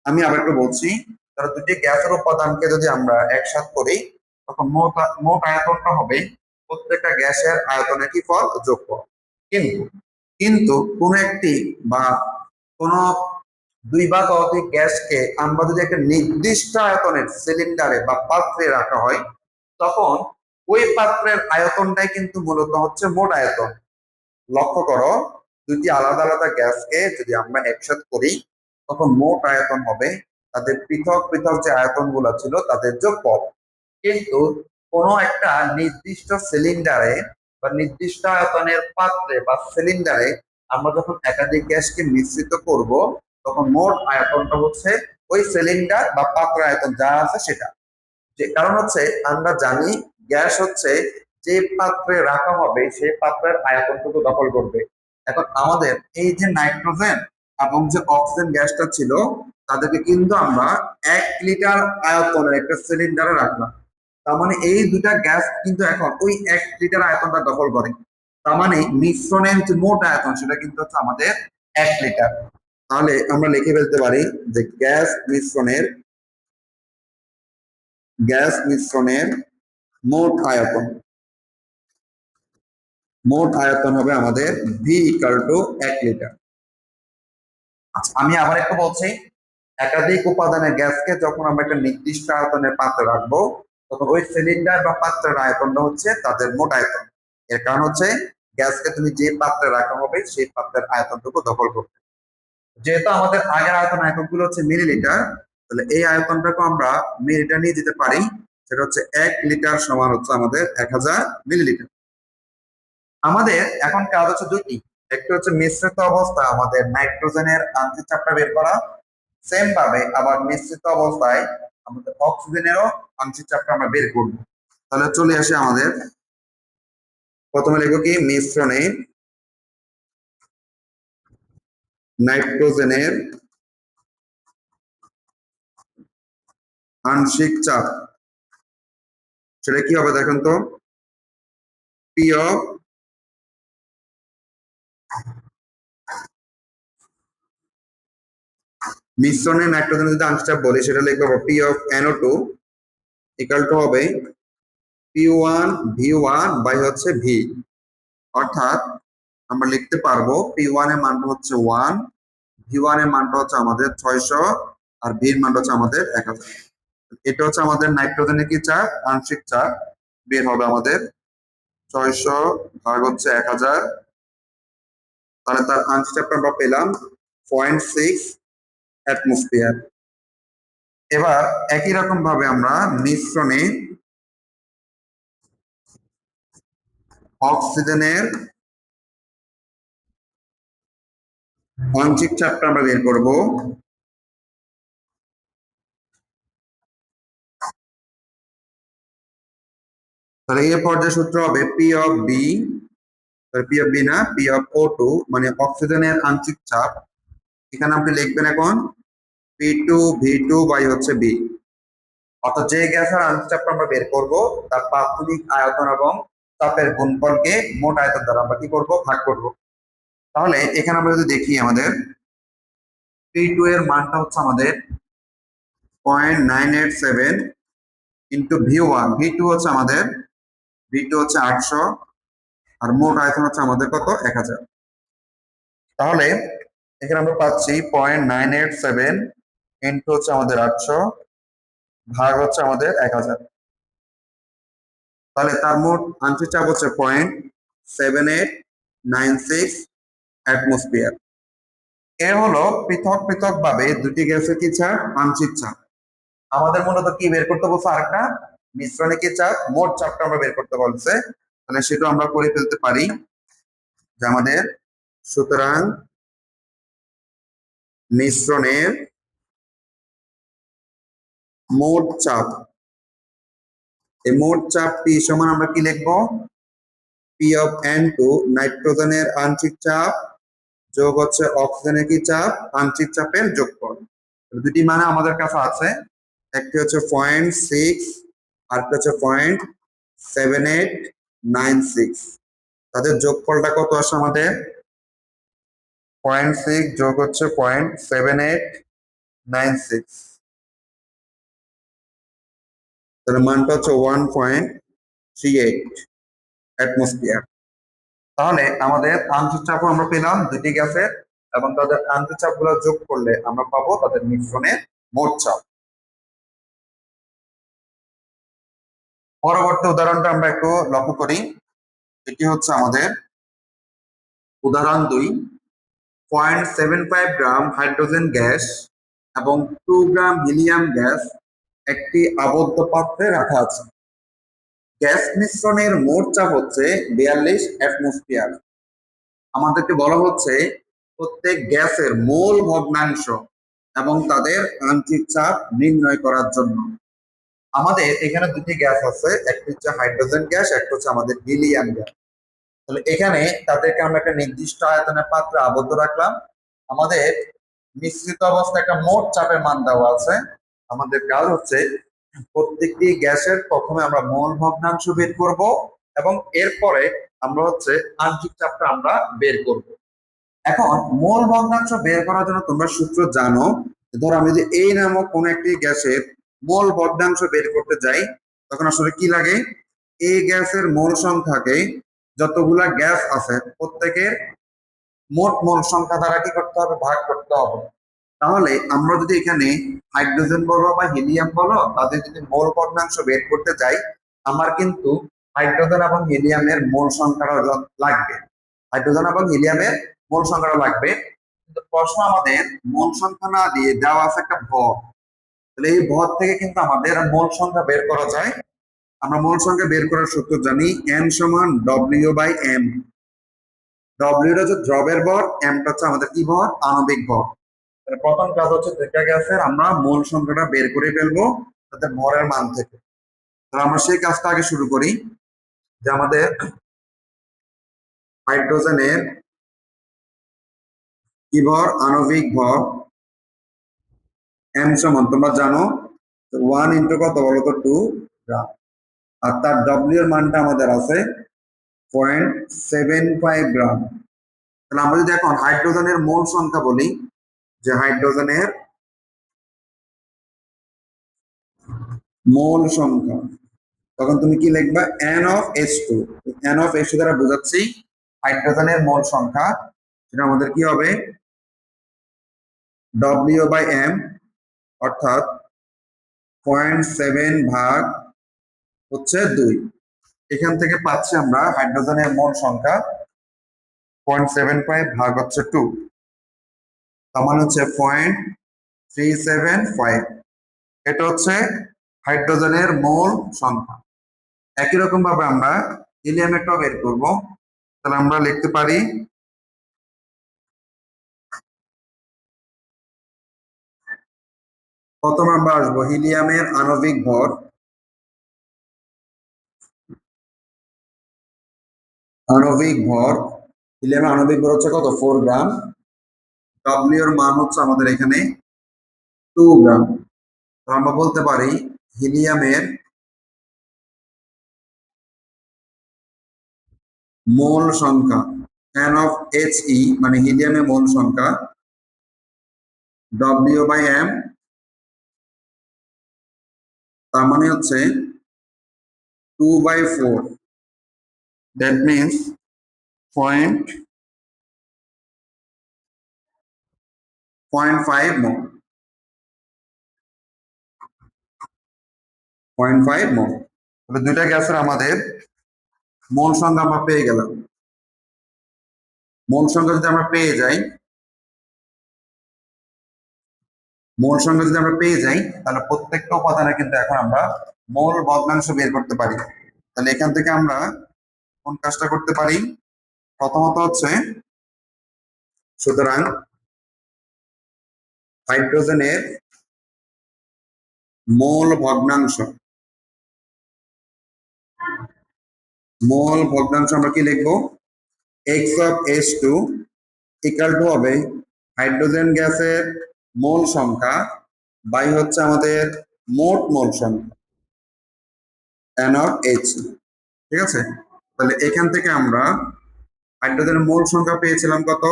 আমি আবার একটু বলছি, তারা দুটি গ্যাসের উপাদানকে যদি আমরা একসাথে করি তখন মোট আয়তনটা হবে প্রত্যেকটা গ্যাসের আয়তনের কি ফল? যোগফল। কিন্তু কিন্তু কোন একটি বা কোন দুই বা ততোধিক গ্যাসকে আমরা যদি একটা নির্দিষ্ট আয়তনের সিলিন্ডারে বা পাত্রে রাখা হয় তখন ওই পাত্রের আয়তনটাই কিন্তু মূলত হচ্ছে মোট আয়তন। লক্ষ্য করো, দুটি আলাদা আলাদা গ্যাসকে যদি আমরা একসাথে করি তখন মোট আয়তন হবে তাদের পৃথক পৃথক যে আয়তন গুলা ছিল তাদের যোগফল। কিন্তু কোন একটা নির্দিষ্ট সিলিন্ডারে বা নির্দিষ্ট আয়তনের পাত্রে বা সিলিন্ডারে আমরা যখন একাধিক গ্যাসকে মিশ্রিত করব তখন মোট আয়তনটা হচ্ছে ওই সিলিন্ডার বা পাত্র আয়তন যা আছে সেটা। যে কারণ হচ্ছে আমরা জানি গ্যাস হচ্ছে যে পাত্রে রাখা হবে সেই পাত্রের আয়তনটুকু দখল করবে। এখন আমাদের এই যে নাইট্রোজেন এবং যে অক্সিজেন গ্যাসটা ছিল তাদেরকে কিন্তু আমরা 1 লিটার আয়তনের একটা সিলিন্ডারে রাখলাম। তার মানে এই দুটা গ্যাস কিন্তু এখন ওই 1 লিটার আয়তনটা দখল করে। তার মানে মিশ্রণের যে মোট আয়তন সেটা কিন্তু হচ্ছে আমাদের 1 লিটার। তাহলে আমরা লিখে ফেলতে পারি যে গ্যাস মিশ্রণের মোট আয়তন হবে আমাদের ভি ইকাল টু 1 লিটার। আচ্ছা, আমি আবার একটু বলছি, একাধিক উপাদানের গ্যাসকে যখন আমরা একটা নির্দিষ্ট আয়তনের পাত্রে রাখবো তখন ওই সিলিন্ডার বা পাত্রের আয়তনটা হচ্ছে তাদের মোট আয়তন। এর কারণ হচ্ছে গ্যাসকে তুমি যে পাত্রে রাখা হবে সেই পাত্রের আয়তনটুকু দখল করবে। যেহেতু আমাদের আগের আয়তন এককগুলো হচ্ছে মিলিলিটার, তাহলে এই আয়তনটাকে আমরা মিলিলিটার নিয়ে যেতে পারি। সেটা হচ্ছে 1 লিটার সমান হচ্ছে আমাদের 1000 মিলিলিটার। আমাদের এখন কাজ হচ্ছে দুইটি। একটি হচ্ছে মিশ্রিত অবস্থা আমাদের নাইট্রোজেনের আণবিক চাপটা বের করা, সেম ভাবে আবার মিশ্রিত অবস্থায় আমাদের অক্সিজেনেরও আণবিক চাপটা আমরা বের করব। তাহলে চলে আসে আমাদের, প্রথমে লিখব কি মিশ্রণে নাইট্রোজেনের আংশিক চাপ, সেটা কি হবে দেখেন তো, পি অফ মিশ্রণে নাইট্রোজেনের যদি আংশিক চাপ বলি সেটা লিখবো P of NO2 equal to হবে P1 V1 বাই হচ্ছে ভি। অর্থাৎ আমরা লিখতে পারবো P1 এর মানটা হচ্ছে 1, V1 এর মানটা হচ্ছে আমাদের 600, আর ভি এর মানটা হচ্ছে আমাদের 1000। এটা হচ্ছে আমাদের নাইট্রোজেনের কি চাপ, আংশিক চাপ বের হবে আমাদের 600 ভাগ হচ্ছে 1000। তাহলে তার আংশিক চাপটা আমরা পেলাম 0.6 অ্যাটমসফিয়ার। এবার একই রকম ভাবে আমরা মিশ্রণে অক্সিজেনের আংশিক চাপটা আমরা বের করব। তাহলে এই পর্যায় সূত্র হবে P of B, P of B না, পি অফ O2 মানে অক্সিজেনের আংশিক চাপ। এখানে আপনি লিখবেন এখন P2V2 বাই হচ্ছে বি। অর্থাৎ যে গ্যাসের আণবিক চাপটা আমরা বের করব তার প্রাথমিক আয়তন এবং চাপের গুণফলকে মোট আয়তন দ্বারা আমরা কি করব, ভাগ করব। তাহলে এখানে আমরা যদি দেখি আমাদের P2 এর মানটা হচ্ছে আমাদের 0.987 ইন্টু V1, V2 হচ্ছে আমাদের, V2 হচ্ছে 800, আর মোট আয়তন হচ্ছে আমাদের কত, 1000। তাহলে এখানে আমরা পাচ্ছি 0.987 ইন্টু হচ্ছে আমাদের 800 ভাগ হচ্ছে আমাদের 1000। তাহলে তার মোট আংশিক চাপ হচ্ছে 0.7896 অ্যাটমসফিয়ার। এর হলো পৃথক পৃথক ভাবে দুটি গ্যাসের কি চাপ, আংশিক চাপ। আমাদের মূলত কি বের করতে বলছে, আরেকটা মিশ্রণে কি চাপ, মোট চাপটা আমরা বের করতে বলছে। তাহলে সেটা আমরা করে ফেলতে পারি যে আমাদের, সুতরাং মিশ্রণের মোট চাপ, এই মোট চাপ পি সমান আমরা কি লিখবো, পি অফ N2 নাইট্রোজেনের আংশিক চাপ যোগ হচ্ছে অক্সিজেনের কি চাপ, আংশিক চাপের যোগফল। দুটি মানে আমাদের কাছে আছে, একটি হচ্ছে 0.6 আর একটা হচ্ছে 0.7896। তাদের যোগফলটা কত আসে আমাদের, 0.6 যোগ হচ্ছে 0.7896, তাহলে মানটা হচ্ছে 1.38 অ্যাটমসফিয়ার। তাহলে আমাদের আণবিক চাপও আমরা পেলাম দুটি গ্যাসের, এবং তাদের আণবিক চাপগুলো যোগ করলে আমরা পাবো তাদের মিশ্রণের মোট চাপ। পরবর্তী উদাহরণটা আমরা একটু লক্ষ্য করি। এটি হচ্ছে আমাদের উদাহরণ 2। 0.75 গ্রাম হাইড্রোজেন গ্যাস এবং 2 গ্রাম হিলিয়াম গ্যাস একটি আবদ্ধ পাত্রে রাখা আছে। গ্যাস মিশ্রণের মোট চাপ হচ্ছে 42 অ্যাটমসফিয়ার। আমাদেরকে বলা হচ্ছে প্রত্যেক গ্যাসের মোল ভগ্নাংশ এবং তাদের আণবিক চাপ নির্ণয় করার জন্য। আমাদের এখানে দুটি গ্যাস আছে, একটা হচ্ছে হাইড্রোজেন গ্যাস, একটা হচ্ছে আমাদের হিলিয়াম গ্যাস। তাহলে এখানে তাদেরকে আমরা একটা নির্দিষ্ট আয়তনের পাত্রে আবদ্ধ রাখলাম। আমাদের মিশ্রিত অবস্থায় একটা মোট চাপের মান দেওয়া আছে। আমাদের কাজ হচ্ছে প্রত্যেকটি গ্যাসের প্রথমে আমরা মোল ভগ্নাংশ বের করব এবং এরপরে আমরা হচ্ছে আণবিক চাপটা আমরা বের করব। এখন মোল ভগ্নাংশ বের করার জন্য তোমরা সূত্র জানো। ধরো আমি যদি এই নামক কোন একটি গ্যাসের মোল ভগ্নাংশ বের করতে যাই, তখন আসলে কি লাগে, এই গ্যাসের মোল সংখ্যাকে যতগুলা গ্যাস আছে প্রত্যেকের মোট মোল সংখ্যা দ্বারা কি করতে হবে, ভাগ করতে হবে। তাহলে আমরা যদি এখানে হাইড্রোজেন বলো বা হিলিয়াম বলো, তাদের যদি মোল ভগ্নাংশ বের করতে যাই, আমার কিন্তু হাইড্রোজেন এবং হিলিয়ামের মোল সংখ্যাটা লাগবে। হাইড্রোজেন এবং হিলিয়ামের মোল সংখ্যাটা লাগবে, কিন্তু প্রশ্ন আমাদের মোল সংখ্যা না দিয়ে দেওয়া আছে একটা ভর। তাহলে এই ভর থেকে কিন্তু আমাদের মোল সংখ্যা বের করা যায়। আমরা মোল সংখ্যা বের করার সূত্র জানি, n সমান W/m। ডব্লিউ হচ্ছে দ্রবের ভর, এমটা হচ্ছে আমাদের কি ভর, আণবিক ভর। প্রথম কাজ হচ্ছে দুইটা গ্যাসের আমরা মোল সংখ্যাটা বের করে ফেলবো তাদের ভরের মান থেকে। তাহলে আমরা সেই কাজটা আগে শুরু করি, যে আমাদের হাইড্রোজেনের কি ভর, আণবিক ভর এম সমান তোমরা জানো 1 × কত বলতো 2 গ্রাম। আর তার ডব্লিউ এর মানটা আমাদের আছে 0.75 গ্রাম। তাহলে আমরা যদি এখন হাইড্রোজেনের মোল সংখ্যা বলি, যে হাইড্রোজেনের মোল সংখ্যা, তখন তুমি কি লিখবা, NH2। NH2 দ্বারা বোঝাচ্ছি হাইড্রোজেনের মোল সংখ্যা, সেটা আমাদের কি হবে W/m, অর্থাৎ 0.7 ভাগ হচ্ছে 2। এখান থেকে পাচ্ছি আমরা হাইড্রোজেনের মোল সংখ্যা 0.75 ভাগ হচ্ছে 2, তার মানে হচ্ছে 0.375। এটা হচ্ছে হাইড্রোজেনের মোল সংখ্যা। একই রকম ভাবে আমরা হিলিয়ামেরটাও বের করব। তাহলে আমরা লিখতে পারি প্রথমে আমরা আসবো হিলিয়ামের আণবিক ভর। আণবিক ভর, হিলিয়ামের আণবিক ভর হচ্ছে কত, 4 গ্রাম। ডব্লিউ এর মান হচ্ছে আমাদের এখানে 2 গ্রাম। তো আমরা বলতে পারি হিলিয়ামের মোল সংখ্যা NH, মানে হিলিয়ামের মোল সংখ্যা W/m, তার মানে হচ্ছে 2/4। দ্যাট মিনস 0.5 মোল। 0.5 মোল। তাহলে দুইটা গ্যাসের আমাদের মোল সংখ্যা আমরা পেয়ে গেলাম। মোল সংখ্যা যদি আমরা পেয়ে যাই, তাহলে প্রত্যেকটা উপাদানে কিন্তু এখন আমরা মোল ভগ্নাংশ বের করতে পারি। তাহলে এখান থেকে আমরা কোন কাজটা করতে পারি, প্রথমত হচ্ছে, সুতরাং হাইড্রোজেনের মোল ভগ্নাংশ আমরা কি লিখবো, x(h2) ইকুয়াল টু হবে হাইড্রোজেন গ্যাসের মোল সংখ্যা বাই হচ্ছে আমাদের মোট মোল সংখ্যা NH। ঠিক আছে, তাহলে এখান থেকে আমরা হাইড্রোজেনের মোল সংখ্যা পেয়েছিলাম কত,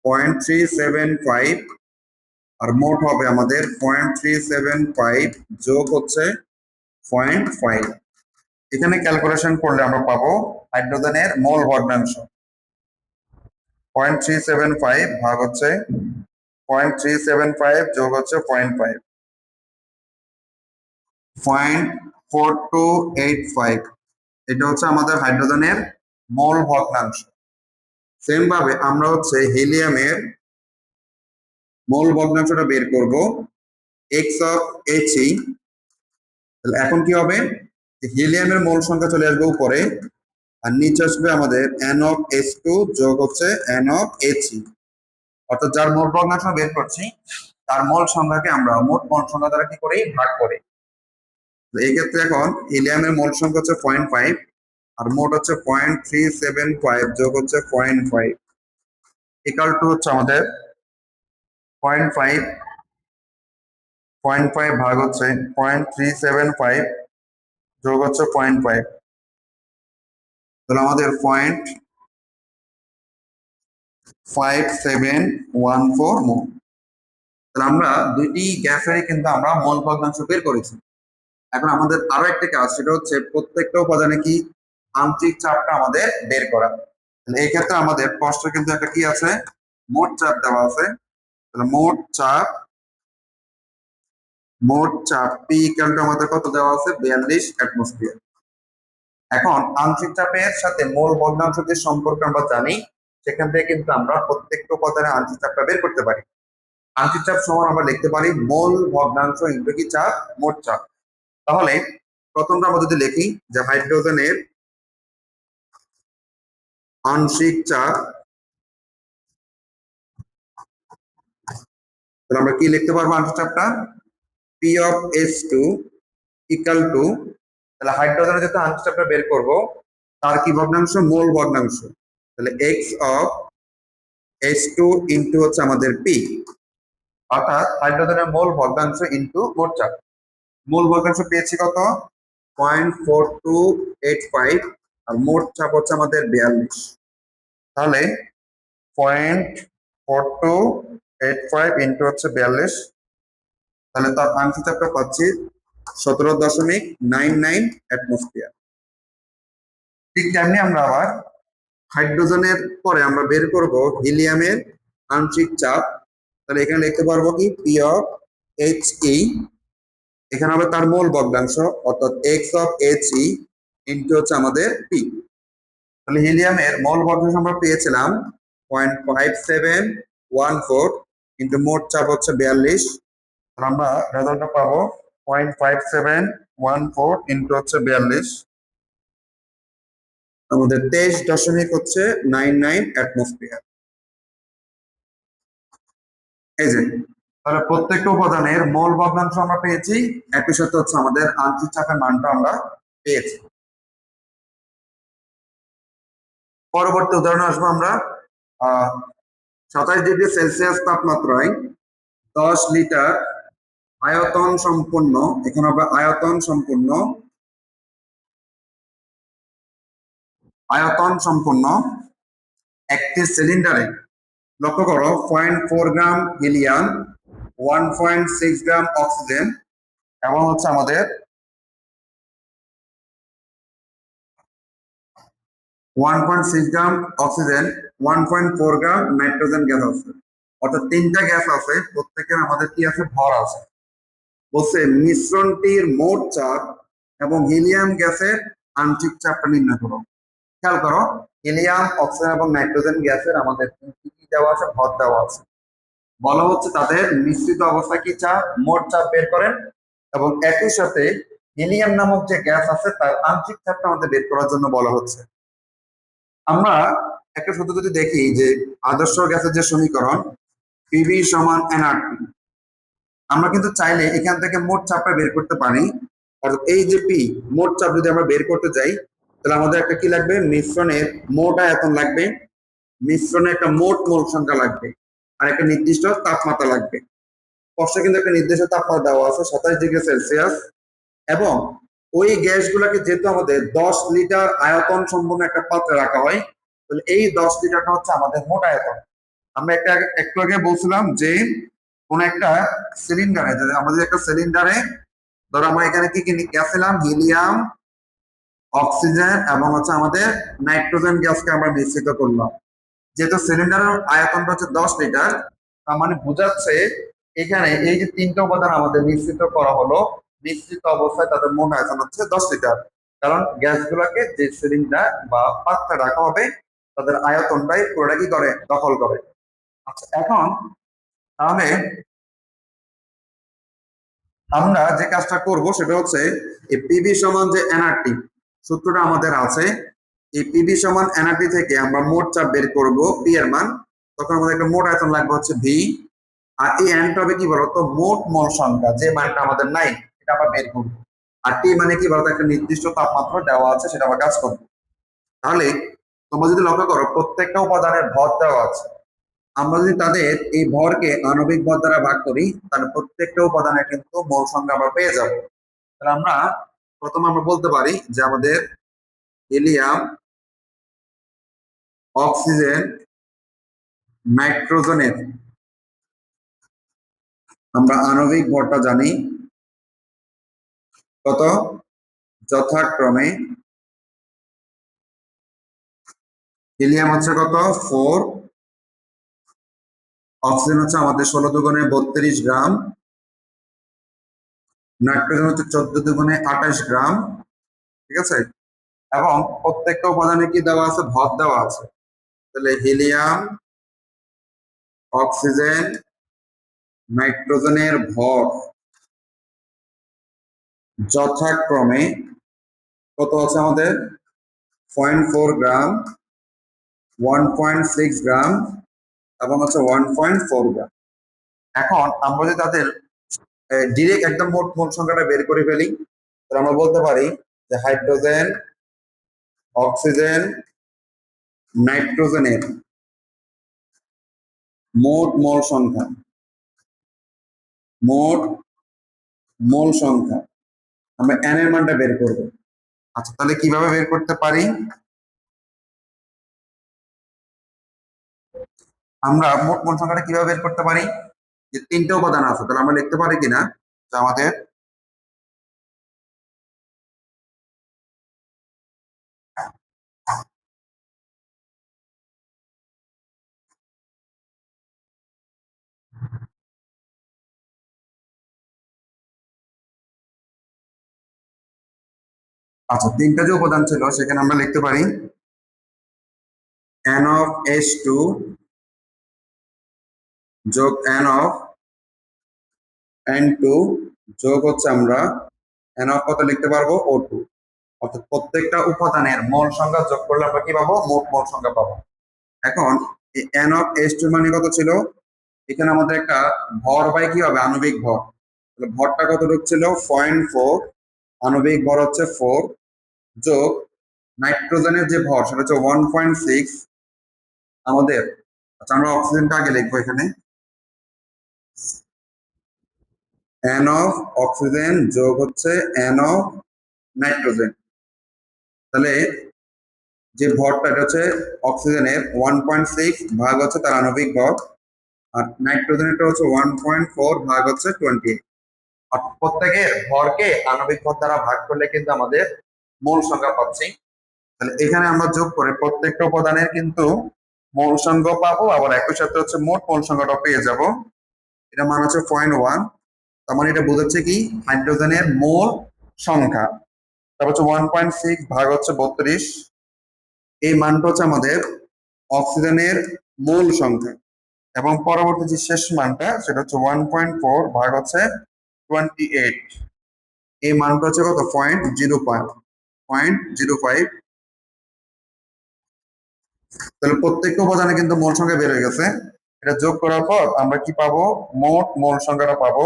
0.375, আর মোট হবে আমাদের 0.375 যোগ হচ্ছে 0.5। এখানে ক্যালকুলেশন করলে আমরা পাবো হাইড্রোজেনের মোল ভগ্নাংশ 0.375 ভাগ হচ্ছে 0.375 যোগ হচ্ছে 0.5, 0.4285। এটা হচ্ছে আমাদের হাইড্রোজেনের মোল ভগ্নাংশ। সেম ভাবে আমরা হচ্ছে হিলিয়ামের মোল ভগ্নাংশটা বের করব, x(He). তাহলে এখন কি হবে, হিলিয়ামের মোল সংখ্যা চলে আসবে উপরে, আর নিচে আসবে আমাদের NH2 যোগ হচ্ছে NH, অর্থাৎ যার মোল ভগ্নাংশ বের করছি তার মোল সংখ্যাকে আমরা মোট মোল সংখ্যা দ্বারা কি করি, ভাগ করি। এই ক্ষেত্রে এখন হিলিয়ামের মোল সংখ্যা হচ্ছে 0.5 আর মোট হচ্ছে 0.375 যোগ হচ্ছে 0.5 ইকুয়াল টু হচ্ছে আমাদের 0.5 0.5 ভাগ হচ্ছে 0.375 যোগ হচ্ছে 0.5, তাহলে আমাদের 0.5714 মোল। তাহলে আমরা দুইটি গ্যাসেরই কিন্তু আমরা মোল ভগ্নাংশ বের করেছি। এখন আমাদের আরো একটা কাজ, সেটা হচ্ছে প্রত্যেকটা উপাদানে কি আন্তরিক চাপটা আমাদের বের করা। এই ক্ষেত্রে আমাদের প্রশ্ন কিন্তু একটা কি আছে, মোট চাপ দেওয়া আছে। তাহলে মোট চাপ পি ইকুয়াল টু আমাদের কত দেওয়া আছে, 42 অ্যাটমসফিয়ার। এখন আন্তরিক চাপের সাথে মোল ভগ্নাংশ যে সম্পর্ক আমরা জানি, সেখান থেকে কিন্তু আমরা প্রত্যেকটা উপাদানে আন্তরিক চাপটা বের করতে পারি। আন্তরিক চাপ সমান আমরা লিখতে পারি মোল ভগ্নাংশ ইনটু কি চাপ, মোট চাপ। তাহলে প্রথমটা আমরা যদি লিখি যে হাইড্রোজেনের আংশিক চাপ, তাহলে আমরা কি লিখতে পারবো আংশিক চাপটা, P of H2 equal to, তাহলে হাইড্রোজেনের যেহেতু আংশিক চাপটা বের করব, তার কি ভগ্নাংশ, মোল ভগ্নাংশ, তাহলে x অফ H2 ইনটু হচ্ছে আমাদের P, অর্থাৎ হাইড্রোজেনের মোল ভগ্নাংশ ইনটু মোট চাপ। মোল ভগ্নাংশ পেয়েছি কত, 0.4285 আর মোট চাপ হচ্ছে আমাদের 42, তাহলে 0.4285 ইনটু হচ্ছে 42, তাহলে তার আংশিক চাপটা পাচ্ছি 17.99 অ্যাটমসফিয়ার। ঠিক তেমনি আমরা আবার হাইড্রোজেনের পরে আমরা বের করব হিলিয়ামের আংশিক চাপ, তাহলে এখানে লিখতে পারবো কি পি অফ He, এখানে হবে তার মোল ভগ্নাংশ অর্থাৎ x অফ He ইনটু হচ্ছে আমাদের P। তাহলে হিলিয়ামের মোল ভগ্নাংশ আমরা পেয়েছিলাম 0.5714 ইনটু মোট চাপ হচ্ছে 42, আমরা রেজাল্টটা পাবো 0.5714 ইনটু হচ্ছে 42, আমাদের 23.99 অ্যাটমসফিয়ার। এই যে তাহলে প্রত্যেকটা উপাদানের মোল ভগ্নাংশ আমরা পেয়েছি, একই সাথে হচ্ছে আমাদের আন্তরিক চাপের মানটা আমরা পেয়েছি। পরবর্তী উদাহরণে আসবো আমরা। 27 ডিগ্রি সেলসিয়াস তাপমাত্রায় 10 লিটার আয়তন সম্পন্ন, এখানে হবে আয়তন সম্পন্ন একটি সিলিন্ডারে, লক্ষ্য করো 0.4 গ্রাম হিলিয়াম, 1.6 গ্রাম অক্সিজেন এবং হচ্ছে আমাদের 1.6 গ্রাম অক্সিজেন, 1.4 গ্রাম নাইট্রোজেন গ্যাস আছে, অর্থাৎ তিনটা গ্যাস আছে, প্রত্যেকের আমাদের কি আছে, ভর আছে। বলছে মিশ্রণটির মোট চাপ এবং হিলিয়াম গ্যাসের আংশিক চাপটা নির্ণয় করো। খেয়াল করো, হিলিয়াম, অক্সিজেন এবং নাইট্রোজেন গ্যাসের আমাদের কি দেওয়া আছে, ভর দেওয়া আছে। বলা হচ্ছে তাদের মিশ্রিত অবস্থায় কি চাপ, মোট চাপ বের করেন, এবং একই সাথে হিলিয়াম নামক যে গ্যাস আছে তার আংশিক চাপটা আমাদের বের করার জন্য বলা হচ্ছে। আমরা একটা সূত্র যদি দেখি যে আদর্শ গ্যাসের যে সমীকরণ পিভি সমান এনআরটি, আমরা কিন্তু চাইলে এখান থেকে মোট চাপটা বের করতে পারি। আর এই যে পি, মোট চাপ যদি আমরা বের করতে যাই, তাহলে আমাদের একটা কি লাগবে, মিশ্রণের মোট আয়তন লাগবে, মিশ্রণে একটা মোট মোল সংখ্যা লাগবে, আর একটা নির্দিষ্ট তাপমাত্রা লাগবে। প্রশ্নে কিন্তু একটা নির্দিষ্ট তাপমাত্রা দেওয়া আছে 27 ডিগ্রি সেলসিয়াস, এবং ওই গ্যাসগুলোকে যেহেতু আমাদের 10 লিটার আয়তন সম্পন্ন একটা পাত্রে রাখা হয়, তাহলে এই 10 লিটারটা হচ্ছে আমাদের মোট আয়তন। আমরা একটু আগে বলছিলাম যে কোন একটা সিলিন্ডারে, আমাদের একটা সিলিন্ডারে ধরো আমরা এখানে কি কি গ্যাসিলাম, হিলিয়াম, অক্সিজেন এবং হচ্ছে আমাদের নাইট্রোজেন গ্যাসকে আমরা মিশ্রিত করলাম। যেহেতু সিলিন্ডারের আয়তনটা হচ্ছে 10 লিটার, তার মানে বোঝাচ্ছে এখানে এই যে তিনটা উপাদান আমাদের মিশ্রিত করা হলো, মিশ্রিত অবস্থায় তাদের মোট আয়তন হচ্ছে 10 লিটার, কারণ গ্যাসগুলোকে যে সিলিন্ডার বা পাত্রে রাখা হবে তাদের আয়তনটাই পুরোটা কি করে, দখল করে। আচ্ছা, এখন তাহলে আমরা যে কাজটা করব সেটা হচ্ছে এই পিভি সমান যে এনআরটি সূত্রটা আমাদের আছে, এই পিভি সমান এনআরটি থেকে আমরা মোট চাপ বের করব পি এর মান, তখন আমাদের একটা মোট আয়তন লাগবে হচ্ছে ভি, আর এই এনটা হবে কি বলতো মোট মোল সংখ্যা, যে মানটা আমাদের নাই এটা আমরা বের করবো। আর টি মানে কি বলতো একটা নির্দিষ্ট তাপমাত্রা দেওয়া আছে, সেটা আমরা কাজ করবো। তাহলে তোমরা যদি লক্ষ্য করো প্রত্যেকটা উপাদানের ভর দেওয়া আছে, আমরা যদি তাদের এই ভরকে আণবিক ভর দ্বারা ভাগ করি তাহলে প্রত্যেকটা উপাদানের কিন্তু মোল সংখ্যা আমরা পেয়ে যাব। তাহলে আমরা প্রথমে আমরা বলতে পারি যে আমাদের হিলিয়াম, অক্সিজেন, নাইট্রোজেনের আমরা আণবিক ভরটা জানি কত, যথাক্রমে হিলিয়াম হচ্ছে কত 4, অক্সিজেন হচ্ছে আমাদের 16 দুগুণে 32 গ্রাম, নাইট্রোজেন হচ্ছে 14 দুগুণে 28 গ্রাম, ঠিক আছে। এবং প্রত্যেকটা উপাদানে কি দেওয়া আছে, ভর দেওয়া আছে। তাহলে হিলিয়াম, অক্সিজেন, নাইট্রোজেনের ভর যথাক্রমে কত আছে আমাদের, 0.4 গ্রাম, 1.6 গ্রাম এবং হচ্ছে 1.4 গ্রাম। এখন আমরা যদি তাদের ডিরেক্ট একদম মোট মোল সংখ্যাটা বের করে ফেলি, তাহলে আমরা বলতে পারি যে হাইড্রোজেন, অক্সিজেন, নাইট্রোজেনের মোট মোল সংখ্যা, মোট মোল সংখ্যা আমরা এন এর মানটা বের করব। আচ্ছা তাহলে কিভাবে বের করতে পারি, আমরা মোট মোল সংখ্যাটা কিভাবে বের করতে পারি, যে তিনটে উপাদান আছে তাহলে আমরা লিখতে পারি কিনা যে আমাদের আচ্ছা তিনটা যে উপাদান ছিল সেখানে আমরা লিখতে পারি n of H2 যোগ n of N2 যোগ হচ্ছে আমরা n of কত লিখতে পারবো O2। অর্থাৎ প্রত্যেকটা উপাদানের মোল সংখ্যা যোগ করলে আমরা কি পাবো, মোট মোল সংখ্যা পাবো। এখন এই n of H2 মানে কত ছিল, এখানে আমাদের একটা ভর বাই কি হবে, আণবিক ভর। তাহলে ভরটা কত ছিল 0.4, আণবিক ভর হচ্ছে 4 যোগ নাইট্রোজেনের যে ভর সেটা হচ্ছে 1.6 আমাদের। আচ্ছা আমরা অক্সিজেনটা আগে লিখবো এখানে, n of অক্সিজেন যোগ হচ্ছে n of নাইট্রোজেন। তাহলে যে ভরটা এটা হচ্ছে অক্সিজেনের 1.6 ভাগ হচ্ছে তার আণবিক ভর, আর নাইট্রোজেনেরটা হচ্ছে 1.4 ভাগ হচ্ছে 28। আর প্রত্যেকের ভরকে আণবিক ভর দ্বারা ভাগ করলে কিন্তু আমাদের মোল সংখ্যা পাচ্ছি। তাহলে এখানে আমরা যোগ করে প্রত্যেকটা উপাদানের কিন্তু মোল সংখ্যা পাবো, আবার একই সাথে হচ্ছে মোট মোল সংখ্যাটা পেয়ে যাব। এটা মান হচ্ছে 0.1, তার মানে এটা বোঝাচ্ছে কি হাইড্রোজেনের মোল সংখ্যা। তারপর হচ্ছে 1.6 ভাগ হচ্ছে 32, এই মানটা হচ্ছে আমাদের অক্সিজেনের মোল সংখ্যা। এবং পরবর্তী যে শেষ মানটা সেটা হচ্ছে 1.4 ভাগ হচ্ছে 28, এই মানটা হচ্ছে কত 0.05। তাহলে প্রত্যেকটা উপাদানে কিন্তু মোল সংখ্যা বের হয়ে গেছে। এটা যোগ করার পর আমরা কি পাবো, মোট মোল সংখ্যাটা পাবো।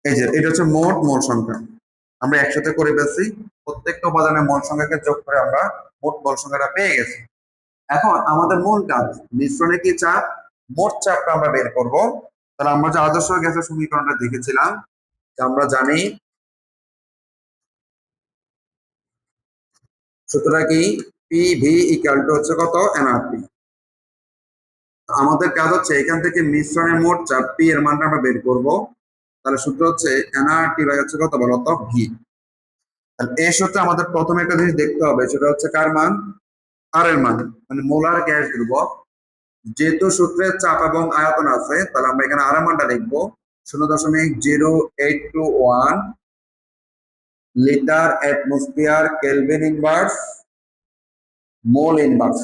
এই যে এটা হচ্ছে মোট মোল সংখ্যা, আমরা একসাথে করে ফেলছি। প্রত্যেকটা উপাদানের মোল সংখ্যাকে যোগ করে আমরা মোট মোল সংখ্যাটা পেয়ে গেছি। এখন আমাদের মূল কাজ মিশ্রণে কি চাপ, মোট চাপটা আমরা বের করব। তাহলে আমরা যে আদর্শ গ্যাসের সমীকরণটা দেখেছিলাম, যে আমরা জানি সূত্রটা কি, পিভি ইকুয়াল টু হচ্ছে কত এনআরটি। আমাদের কাজ হচ্ছে এখান থেকে মিশ্রণের মোট চাপ পি এর মানটা আমরা বের করব। তাহলে সূত্র হচ্ছে এনআরটি বাই হচ্ছে কত বলতো ভি। তাহলে এই সূত্রে আমাদের প্রথমে একটা জিনিস দেখতে হবে, সেটা হচ্ছে কার মান, আর এর মান, মানে মোলার গ্যাস ধ্রুবক। যেহেতু সূত্রের চাপ এবং আয়তন আছে তাহলে আমরা এখানে আর এর মানটা লিখবো 0.0821 litre atmosphere kelvin inverse mole inverse.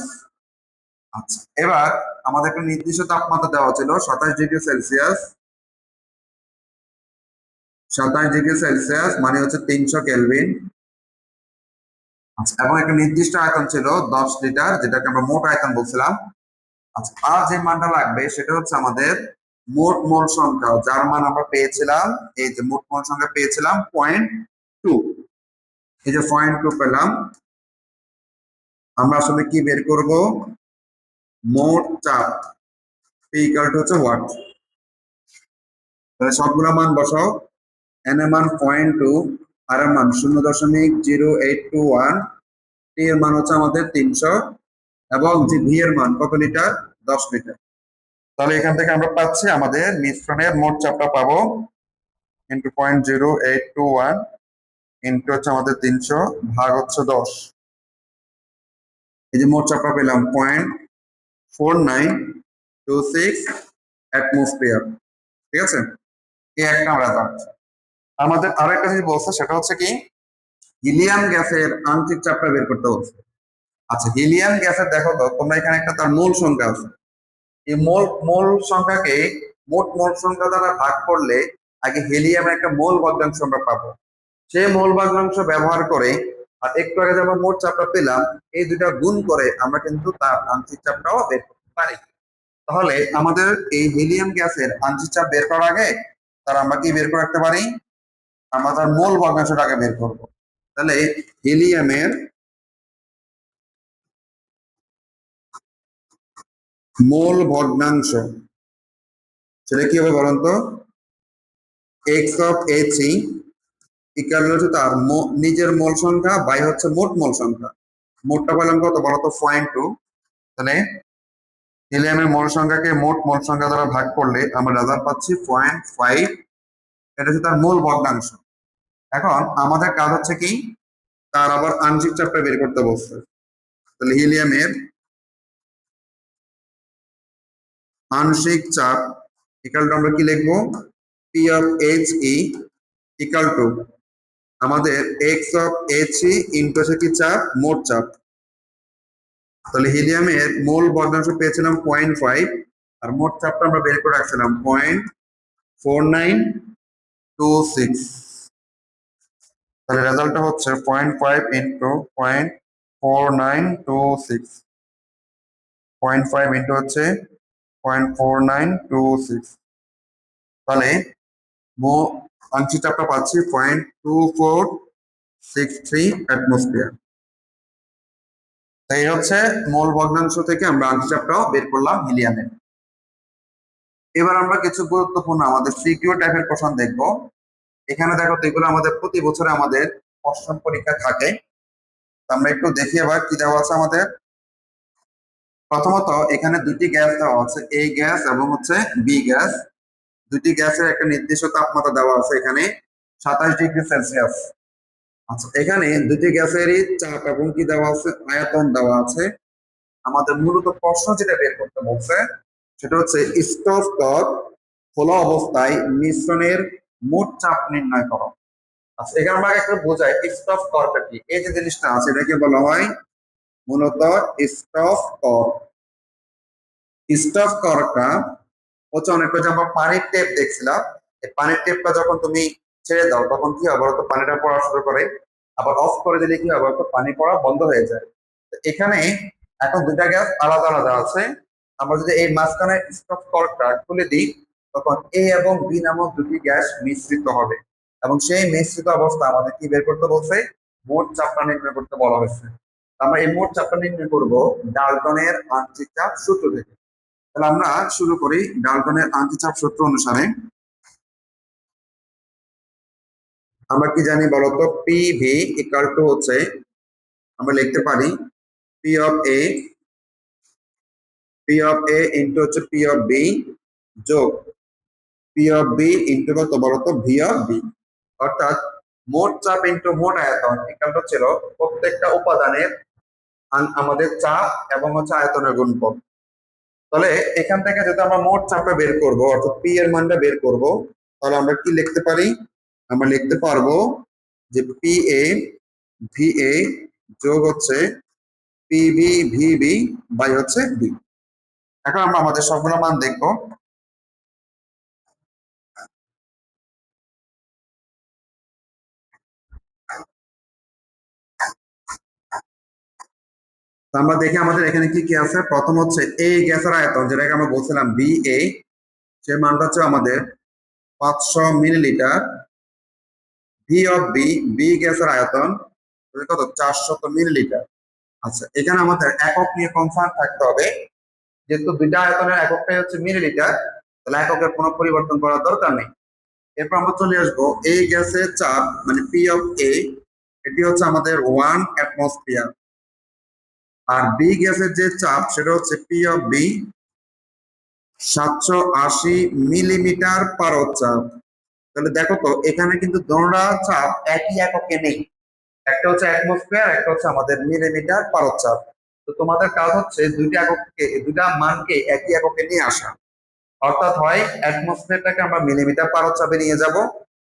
আচ্ছা এবার আমাদের একটা নির্দিষ্ট তাপমাত্রা দেওয়া ছিল 27 ডিগ্রি সেলসিয়াস, 27 ডিগ্রি সেলসিয়াস মানে হচ্ছে 300 কেলভিন। আচ্ছা এবং একটা নির্দিষ্ট আয়তন ছিল 10 লিটার, যেটাকে আমরা মোট আয়তন বলছিলাম। আচ্ছা, আর যে মানটা লাগবে সেটা হচ্ছে আমাদের মোট মোল সংখ্যা, যার মান আমরা পেয়েছিলাম, এই যে মোট মোল সংখ্যা পেয়েছিলাম 0.2, এই যে 0.2 পেলাম। আমরা আসলে কি বের করব? মোট চাপ ইকুয়াল টু হচ্ছে ওয়াট। তাহলে সবগুলো মান বসাও। এন এর মান 0.2, আর এর মান 0.0821, টি এর মান হচ্ছে আমাদের 300, এবং যে ভি এর মান কত লিটার? 10 লিটার। তাহলে এখান থেকে আমরা পাচ্ছি আমাদের মিশ্রণের মোট চাপটা পাবো ইন্টু 0.0821 ইন্টু হচ্ছে আমাদের 300 ভাগ হচ্ছে 10। এই যে মোট চাপটা পেলাম 0.4926 অ্যাটমসফিয়ার। ঠিক আছে, এই একটা আমরা জানছি। আমাদের আরো একটা জিনিস বলছে, সেটা হচ্ছে কি হিলিয়াম গ্যাসের আণবিক চাপটা বের করতে বলছে। আচ্ছা, হিলিয়াম গ্যাসের দেখো তো তোমরা এখানে একটা তার মোল সংখ্যা আছে। এই মোল মোল সংখ্যাকে মোট মোল সংখ্যা দ্বারা ভাগ করলে আগে হিলিয়ামের একটা মোল ভগ্নাংশ আমরা পাবো। সেই মোল ভগ্নাংশ ব্যবহার করে আর একটু আগে যেমন মোট চাপটা পেলাম, এই দুটা গুণ করে আমরা কিন্তু তার আংশিক চাপটাও বের করতে পারি। তাহলে আমাদের এই হিলিয়াম গ্যাসের আংশিক চাপ বের করার আগে তার আমরা কি বের করে রাখতে পারি? আমরা তার মোল ভগ্নাংশটা আগে বের করবো। তাহলে হিলিয়ামের মোল ভগ্নাংশ সেটা কি হবে বলুন তো? এক্স অফ এইচ ইকুয়াল হচ্ছে তার নিজের মোল সংখ্যা বাই হচ্ছে মোট মোল সংখ্যা। মোটটা পেলাম কত বলতো? 0.2। তাহলে হিলিয়ামের মোল সংখ্যাকে মোট মোল সংখ্যা দ্বারা ভাগ করলে আমরা রেজাল্ট পাচ্ছি 0.5। এটা হচ্ছে তার মোল ভগ্নাংশ। এখন আমাদের কাজ হচ্ছে কি তার আবার আংশিক চাপটা বের করতে বলছে। তাহলে হিলিয়ামের আংশিক চাপ ইকুয়াল টু আমরা কি লিখবো? P of H E equal to আমাদের X of H E into হচ্ছে কি চাপ? মোট চাপ। তাহলে হিলিয়ামের মোল ভগ্নাংশ পেয়েছিলাম 0.5, আর মোট চাপটা আমরা বের করে রাখছিলাম 0.4926। তাহলে রেজাল্টটা হচ্ছে 0.5 ইন্টু 0.4926, 0.5 ইন্টু হচ্ছে 0.4926। তাহলে আংশিক চাপটা পাচ্ছি 0.2463 অ্যাটমসফিয়ার। তাই হচ্ছে মোল ভগ্নাংশ থেকে আমরা আংশিক চাপটাও বের করলাম হিলিয়ামের। এবার আমরা কিছু গুরুত্বপূর্ণ আমাদের সিকিউ টাইপের কোশ্চেন দেখবো। এখানে দেখো তো এগুলো আমাদের প্রতি বছরে আমাদের অষ্টম পরীক্ষা থাকে। আমরা একটু দেখি এবার কি দেওয়া আছে আমাদের। প্রথমত এখানে দুটি গ্যাস দেওয়া আছে, এ গ্যাস এবং হচ্ছে বি গ্যাস। দুটি গ্যাসের একটা নির্দিষ্ট তাপমাত্রা দেওয়া আছে এখানে 27 ডিগ্রি সেলসিয়াস। আচ্ছা, এখানে দুটি গ্যাসেরই চাপ এবং কি দেওয়া আছে? আয়তন দেওয়া আছে। আমাদের মূলত প্রশ্ন যেটা বের করতে বলছে সেটা হচ্ছে স্টোভ টপ খোলা অবস্থায় মিশ্রণের মোট চাপ নির্ণয় করো। আচ্ছা, এখানে আমরা একটা বোঝাই স্টোভ করটা কি। এই যে জিনিসটা আছে এটাকে বলা হয় মূলত স্টোভ কর। স্টোভ করটা হচ্ছে অনেকটা যে আমরা পানির টেপ দেখছিলাম, এই পানির টেপটা যখন তুমি ছেড়ে দাও তখন কি হবে? তো পানিটা পড়া শুরু করে, আবার অফ করে দিলে কি হবে? তো পানি পড়া বন্ধ হয়ে যায়। তো এখানে এখন দুটা গ্যাস আলাদা আলাদা আছে। আমরা যদি এই মাঝখানে স্টপ কর্কটা খুলে দিই তখন এ এবং বি নামক দুটি গ্যাস মিশ্রিত হবে, এবং সেই মিশ্রিত অবস্থা আমাদের কি বের করতে বলছে? মোট চাপটা নির্ণয় করতে বলা হয়েছে। আমরা এই মোট চাপটা নির্ণয় করব ডাল্টনের আণবিক চাপ সূত্র থেকে। তাহলে আমরা শুরু করি ডাল্টনের আণবিক চাপ সূত্র অনুসারে। আমরা কি জানি বলতো? পি ভি ইকুয়াল টু হচ্ছে আমরা লিখতে পারি পি অফ এ ইন্টু হচ্ছে পি অফ বি যোগ পি অফ বি ইন্টু কত বলতো? V of B. অর্থাৎ মোট চাপ ইন্টু মোট আয়তন ইকুয়াল ছিল প্রত্যেকটা উপাদানের আমাদের চাপ এবং হচ্ছে আয়তনের গুণফল। তাহলে এখান থেকে যদি আমরা মোট চাপটা বের করব অর্থাৎ পি এর মানটা বের করব, তাহলে আমরা কি লিখতে পারি? আমরা লিখতে পারবো যে পি এ ভি এ যোগ হচ্ছে P V V B by হচ্ছে বি। এখন আমরা আমাদের সবগুলো মান দেখবো। আমরা দেখি আমাদের এখানে কি কি আছে। প্রথম হচ্ছে এই গ্যাসের আয়তন, যেটাকে আমরা বলছিলাম বি এ, সে মানটা হচ্ছে আমাদের 500 millilitre. V of B, B গ্যাসের আয়তন কত, 400 মিলিলিটার। আচ্ছা, এখানে আমাদের একক নিয়ে কনসার্ন থাকতে হবে, যেহেতু দুইটা আয়তনের এককটাই হচ্ছে মিলিলিটার, তাহলে এককের কোনো পরিবর্তন করার দরকার নেই। এরপর আমরা চলে আসবো এই গ্যাসের চাপ, মানে পি অফ এ, এটি হচ্ছে আমাদের 1 অ্যাটমসফিয়ার। আর বি গ্যাসের যে চাপ সেটা হচ্ছে পি অফ বি, 780 মিলিমিটার পারদ চাপ। তাহলে দেখো তো এখানে কিন্তু দোনোটা চাপ একই এককে নেই, একটা হচ্ছে অ্যাটমসফিয়ার, একটা হচ্ছে আমাদের মিলিমিটার পারদ চাপ। তো তোমাদের কাজ হচ্ছে দুইটা এককে, দুইটা মানকে একই এককে নিয়ে আসা। অর্থাৎ হয় অ্যাটমসফিয়ারটাকে আমরা মিলিমিটার পারদ চাপে নিয়ে যাব,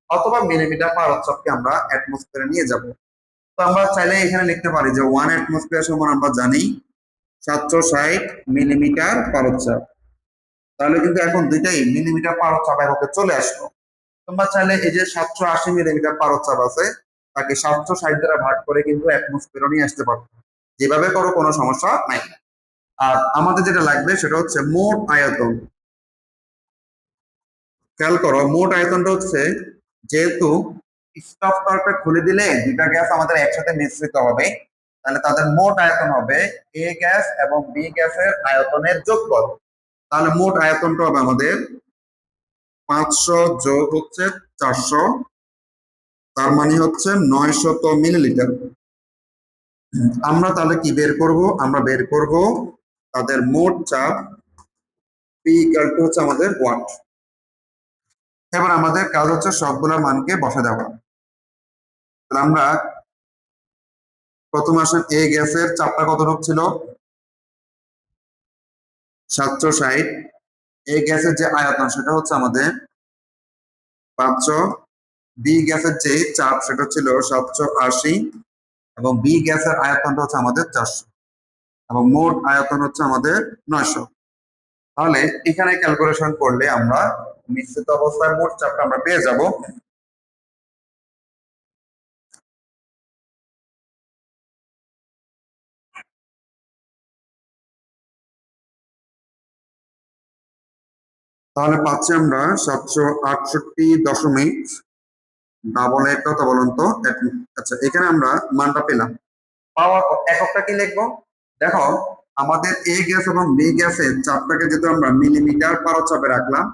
অথবা মিলিমিটার পারদ চাপকে আমরা অ্যাটমসফিয়ারে নিয়ে যাব। তো আমরা চাইলে এখানে লিখতে পারি যে 1 অ্যাটমসফিয়ার সমান আমরা জানি 760 মিলিমিটার পারদ চাপ। তাহলে কিন্তু এখন দুইটাই মিলিমিটার পারদ চাপ এককে চলে আসলো। তোমরা চাইলে এই যে 780 মিলিমিটার পারদ চাপ আছে, তাকে 760 দ্বারা ভাগ করে কিন্তু অ্যাটমসফিয়ারে নিয়ে আসতে পারতো। যেভাবে করো কোনো সমস্যা নাই। আর আমাদের যেটা লাগবে সেটা হচ্ছে মোট আয়তন। খেয়াল করো, মোট আয়তনটা হচ্ছে, যেহেতু স্টপ কর্কটা খুলে দিলে দুইটা গ্যাস আমাদের একসাথে মিশ্রিত হবে, তাহলে তাদের মোট আয়তন হবে এ গ্যাস এবং বি গ্যাসের আয়তনের যোগফল। তাহলে মোট আয়তনটা হবে আমাদের 500 যোগ হচ্ছে 400, তার মানে হচ্ছে 900 মিলিলিটার। আমরা তাহলে কি বের করব, আমরা বের করব তাদের মোট চাপ, পি ইকুয়াল টু হচ্ছে আমাদের ওয়াট। এবার আমাদের কাজ হচ্ছে সবগুলোর মানকে বসা দেওয়া। তাহলে আমরা প্রথম আসেন এ গ্যাসের চাপটা কতটুকু ছিল, 760। এ গ্যাসের যে আয়তন সেটা হচ্ছে আমাদের 500। বি গ্যাসের যে চাপ সেটা ছিল 780, এবং বি গ্যাসের আয়তনটা হচ্ছে আমাদের 400, এবং মোট আয়তন হচ্ছে আমাদের 900। তাহলে এখানে ক্যালকুলেশন করলে আমরা মিশ্রিত অবস্থায় মোট চাপটা আমরা পেয়ে যাব। তাহলে পাচ্ছি আমরা 768 ডাবল এর কত বলুন তো। আচ্ছা, এখানে আমরা মানটা পেলাম। পাওয়ার এককটা কি লিখবো, দেখো আমাদের এ গ্যাস এবং বি গ্যাসের চাপটাকে যেহেতু আমরা মিলিমিটার পারদ চাপে রাখলাম,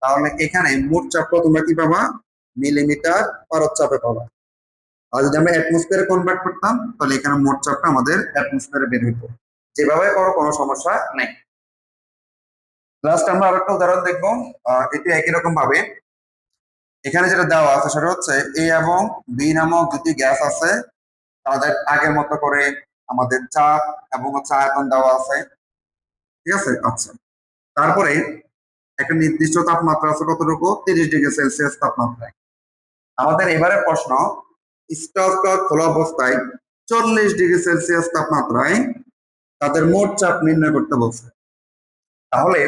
তাহলে এখানে মোট চাপটা তোমরা কি পাবা, মিলিমিটার পারদ চাপে পাবা। আর যদি আমরা অ্যাটমসফিয়ারে কনভার্ট করতাম, তাহলে এখানে মোট চাপটা আমাদের অ্যাটমসফিয়ারে বের হইতো। যেভাবে করো কোনো সমস্যা নেই। লাস্ট আমরা আরেকটা উদাহরণ দেখবো, এটি একই রকম ভাবে। এখানে যেটা দেওয়া আছে সেটা হচ্ছে এ এবং বি নামক দুটি গ্যাস আছে, তাদের আগের মতো করে আমাদের চাপ এবং হচ্ছে আয়তন দেওয়া আছে, ঠিক আছে। আচ্ছা, তারপরে একটা নির্দিষ্ট তাপমাত্রা আছে কতটুকু, 30 ডিগ্রি সেলসিয়াস তাপমাত্রায়। আমাদের এবারে প্রশ্ন, স্টক খোলা অবস্থায় 40 ডিগ্রি সেলসিয়াস তাপমাত্রায় তাদের মোট চাপ নির্ণয় করতে বলছে। তাহলে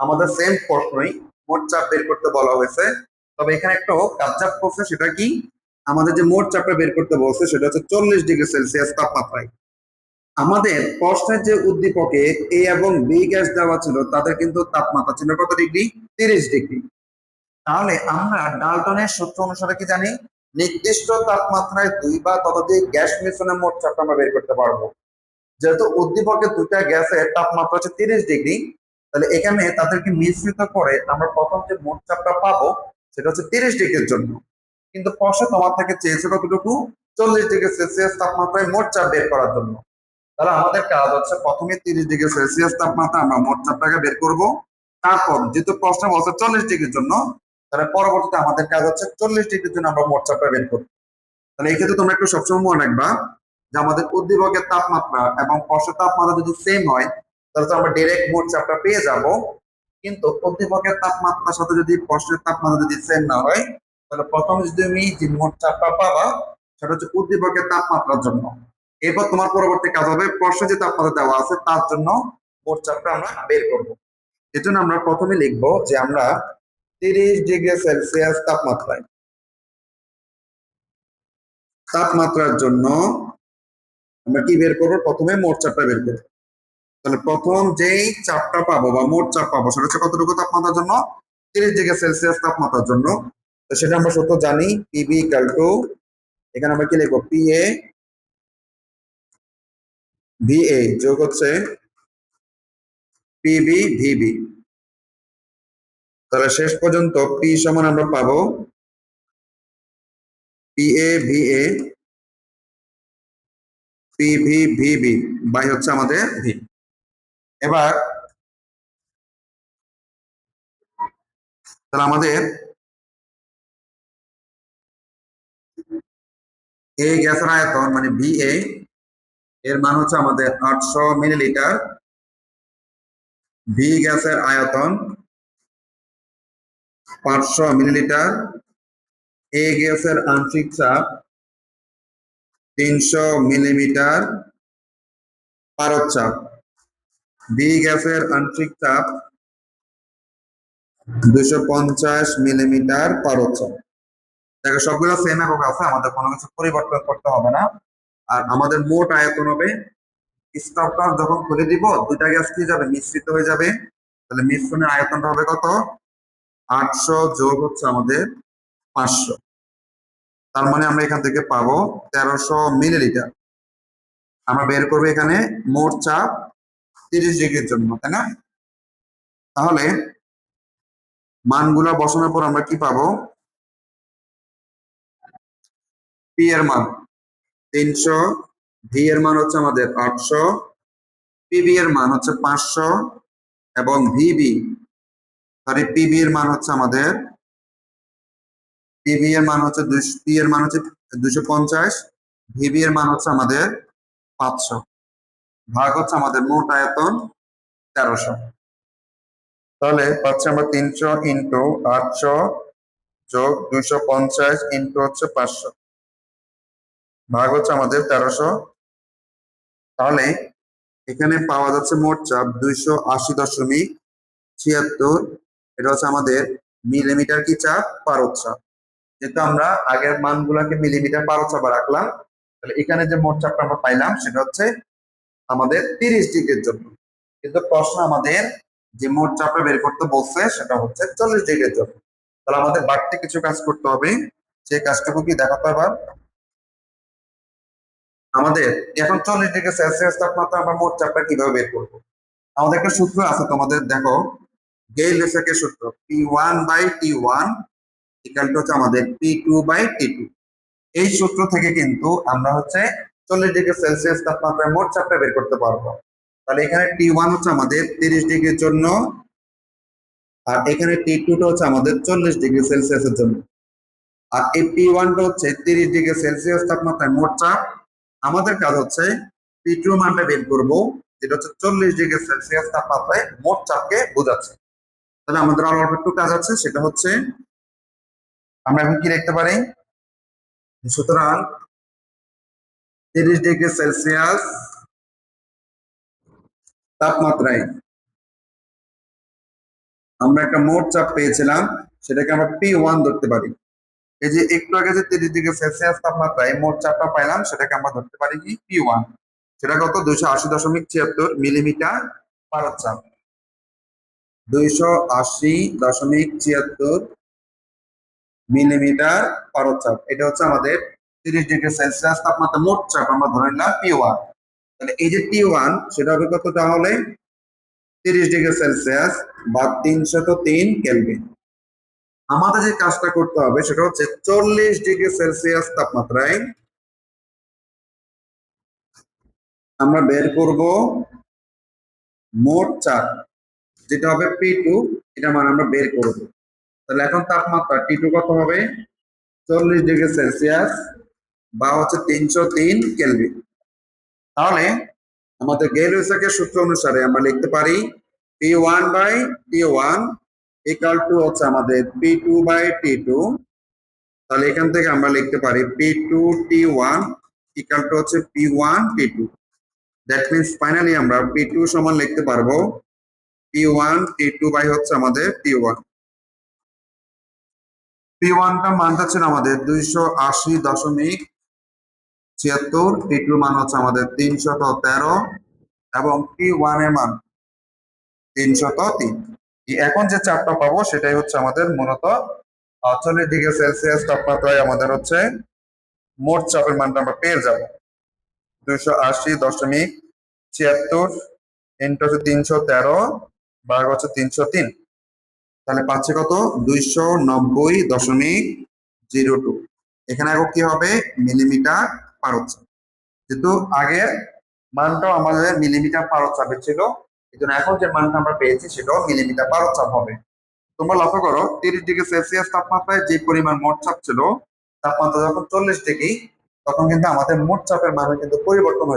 আমাদের সেম প্রশ্নই, মোট চাপ বের করতে বলা হয়েছে, তবে এখানে একটা কাজ করছে, সেটা কি, আমাদের যে মোট চাপটা বের করতে বলছে সেটা হচ্ছে 40 ডিগ্রি সেলসিয়াস তাপমাত্রায়। আমাদের প্রশ্নের যে উদ্দীপকে এ এবং বি গ্যাস দেওয়া ছিল, তাদের কিন্তু তাপমাত্রা ছিল কত ডিগ্রি, 30 ডিগ্রি। তাহলে আমরা ডাল্টনের সূত্র অনুসারে কি জানি, নির্দিষ্ট তাপমাত্রায় দুই বা ততোধিক গ্যাস মিশ্রণের মোট চাপটা আমরা বের করতে পারবো। যেহেতু উদ্দীপকের দুইটা গ্যাসের তাপমাত্রা হচ্ছে 30 ডিগ্রি, তাহলে এখানে তাদেরকে মিশ্রিত করে আমরা প্রথম যে মোট চাপটা পাবো সেটা হচ্ছে 30 ডিগ্রির জন্য। কিন্তু প্রশ্ন তোমার থেকে চেয়েছে কতটুকু, 40 ডিগ্রি সেলসিয়াস তাপমাত্রায় মোট চাপ বের করার জন্য। তাহলে আমাদের কাজ হচ্ছে প্রথমে 30 ডিগ্রি সেলসিয়াস তাপমাত্রা আমরা মোট চাপটাকে বের করব, তারপর যেহেতু প্রশ্ন বলছে 40 ডিগ্রির জন্য, তাহলে পরবর্তীতে আমাদের কাজ হচ্ছে 40 ডিগ্রির জন্য আমরা মোট চাপটা বের করবো। তাহলে এই ক্ষেত্রে তোমরা একটু সবসময় মনে রাখবা যে আমাদের উদ্দীপকের তাপমাত্রা এবং প্রশ্নের তাপমাত্রা যদি সেম হয়, তাহলে তো আমরা ডাইরেক্ট মোট চাপটা পেয়ে যাব। কিন্তু উদ্দীপকের তাপমাত্রার সাথে যদি প্রশ্নের তাপমাত্রা যদি সেম না হয়, তাহলে প্রথমে যদি তুমি যে মোট চাপটা পাবা সেটা হচ্ছে উদ্দীপকের তাপমাত্রার জন্য। এরপর তোমার পরবর্তী কাজ হবে প্রশ্নে যে তাপমাত্রা দেওয়া আছে তার জন্য মোট চাপটা আমরা বের করব। এজন্য আমরা প্রথমে লিখব যে আমরা 30 ডিগ্রি সেলসিয়াস তাপমাত্রার জন্য আমরা কি বের করবো? প্রথমে মোট চাপটা বের করবো। তাহলে প্রথম যেই চাপটা পাবো বা মোট চাপ পাবো সেটা হচ্ছে কতটুকু তাপমাত্রার জন্য? 30°C তাপমাত্রার জন্য। তো সেটা আমরা সূত্র জানি, পিবি ইকুয়াল টু, এখানে আমরা কি লিখবো? পিএ ভিএ যোগ হচ্ছে পিবি ভিবি। তাহলে শেষ পর্যন্ত পি সমান আমরা পাবো PA VA PV VB by হচ্ছে আমাদের ভি। এবার তাহলে আমাদের এই গ্যাসের আয়তন মানে ভিএ এর মান হচ্ছে আমাদের 800 মিলিলিটার, ভি গ্যাসের আয়তন 500 মিলিলিটার, এ গ্যাসের আংশিক চাপ 300 মিলিমিটার পারদ চাপ, বি গ্যাসের আংশিক চাপ 250 মিলিমিটার পারদ চাপ। দেখো সবগুলো সেম একক আছে, আমাদের কোনো কিছু পরিবর্তন করতে হবে না। আর আমাদের মোট আয়তন হবে, স্টপটা যখন খুলে দিব দুইটা গ্যাস কি যাবে? মিশ্রিত হয়ে যাবে। তাহলে মিশ্রণের আয়তনটা হবে কত? 800 যোগ হচ্ছে আমাদের 500। তার মানে আমরা এখান থেকে পাবো 1300 মিলিলিটার। আমরা বের করবো এখানে মোট চাপ 30°-র জন্য, তাই না? তাহলে মানগুলো বসানোর পর আমরা কি পাবো? পি এর মান 300, ভি এর মান হচ্ছে আমাদের 800, পিবি এর মান হচ্ছে 500 এবং পিবি এর মান হচ্ছে আমাদের পিবি এর মান হচ্ছে 200, পি এর মান হচ্ছে 250, ভিবি এর মান হচ্ছে আমাদের 500, ভাগ হচ্ছে আমাদের মোট আয়তন 1300। তাহলে পাচ্ছি আমরা 300 ইন্টু 800 যোগ 250 ইন্টু হচ্ছে 500 ভাগ হচ্ছে আমাদের 1300। তাহলে এখানে পাওয়া যাচ্ছে মোট চাপ 280.76। এটা হচ্ছে আমাদের মিলিমিটার কি চাপ? পারদ চাপ। যেহেতু আমরা আগের মানগুলোকে মিলিমিটার পারদ চাপে রাখলাম, তাহলে এখানে যে মোট চাপটা আমরা পাইলাম সেটা হচ্ছে আমাদের 30°-র জন্য। কিন্তু প্রশ্ন আমাদের যে মোট চাপটা বের করতে বলছে সেটা হচ্ছে 40°-র জন্য। তাহলে আমাদের বাড়তি কিছু কাজ করতে হবে। সেই কাজটুকু কি দেখাতে হবে? আমাদের এখন 40°C তাপমাত্রা আমরা মোট চাপটা কিভাবে বের করবো? আমাদের একটা সূত্র আছে, তোমাদের দেখো, গেইল-লেসাকের সূত্র, P1/T1 ইকুয়াল টু হচ্ছে আমাদের P2/T2। এই সূত্র থেকে কিন্তু আমরা হচ্ছে 40°C তাপমাত্রায় মোট চাপটা বের করতে পারবো। তাহলে এখানে T1 হচ্ছে আমাদের 30°-র জন্য, আর এখানে T2 টা হচ্ছে আমাদের 40°C-র জন্য। আর এই P1 টা হচ্ছে 30°C তাপমাত্রায় মোট চাপ। আমাদের কাজ হচ্ছে P2 মানটা বের করবো, যেটা হচ্ছে 40°C তাপমাত্রায় মোট চাপকে বোঝাচ্ছে। তাহলে আমাদের আরো অল্প একটু কাজ আছে, সেটা হচ্ছে আমরা এখন কি লিখতে পারি? সুতরাং 30°C তাপমাত্রায় আমরা একটা মোট চাপ পেয়েছিলাম, সেটাকে আমরা P1 ধরতে পারি। এই যে একটু আগে যে 30°C তাপমাত্রায় মোট চাপটা পাইলাম, সেটাকে আমরা ধরতে পারি কি? P1। সেটা কত? 280.76 মিলিমিটার পারদ চাপ। 280.76 মিলিমিটার পারদ চাপ, এটা হচ্ছে আমাদের 30°C তাপমাত্রা মোট চাপ আমরা ধরে নিলাম P1। তাহলে এই যে P1 সেটা হবে কত তাহলে? 30°C বা 303 কেলভিন। আমাদের যে কাজটা করতে হবে সেটা হচ্ছে 40°C তাপমাত্রায় আমরা বের করব মোট চাপ, যেটা হবে P2, এটা মান আমরা বের করব। তাহলে এখন তাপমাত্রা T2 কত হবে? 40°C বা হচ্ছে 303 কেলভিন। তাহলে আমাদের গেইল-লেসাকের সূত্র অনুসারে আমরা লিখতে পারি P1/T1 ইকুয়াল টু হচ্ছে আমাদের P2/T2। তাহলে এখান থেকে আমরা লিখতে পারি P2T1 ইকুয়াল টু হচ্ছে P1T2। দ্যাট মিনস ফাইনালি আমরা P2 সমান লিখতে পারবো P1T2 বাই হচ্ছে আমাদের T1। P1 টা মানটা ছিল আমাদের 280.76 76, T2 মান হচ্ছে আমাদের 313 এবং T1 এর মান 303। এখন যে চাপটা পাবো সেটাই হচ্ছে আমাদের মূলত 40 ডিগ্রি সেলসিয়াস তাপমাত্রায় আমাদের হচ্ছে মোট চাপের মানটা আমরা পেয়ে যাবো। 280.76 ইন্টু হচ্ছে 313 ভাগ হচ্ছে 303, তাহলে পাচ্ছে কত? 290.02। এখানে এখন কি হবে? মিলিমিটার পার হচ্ছে, যেহেতু আগের মানটাও আমাদের মিলিমিটার পার চাপে ছিল, এই জন্য এখন যে মানটা আমরা পেয়েছি সেটাও মিলিমিটার পার চাপ হবে। তোমরা লক্ষ্য করো 30 ডিগ্রি সেলসিয়াস তাপমাত্রায় যে পরিমাণ মোট চাপ ছিল, তাপমাত্রা যখন 40 ডিগ্রি, তখন কিন্তু আমাদের মোট চাপের মানে কিন্তু পরিবর্তন হয়েছে।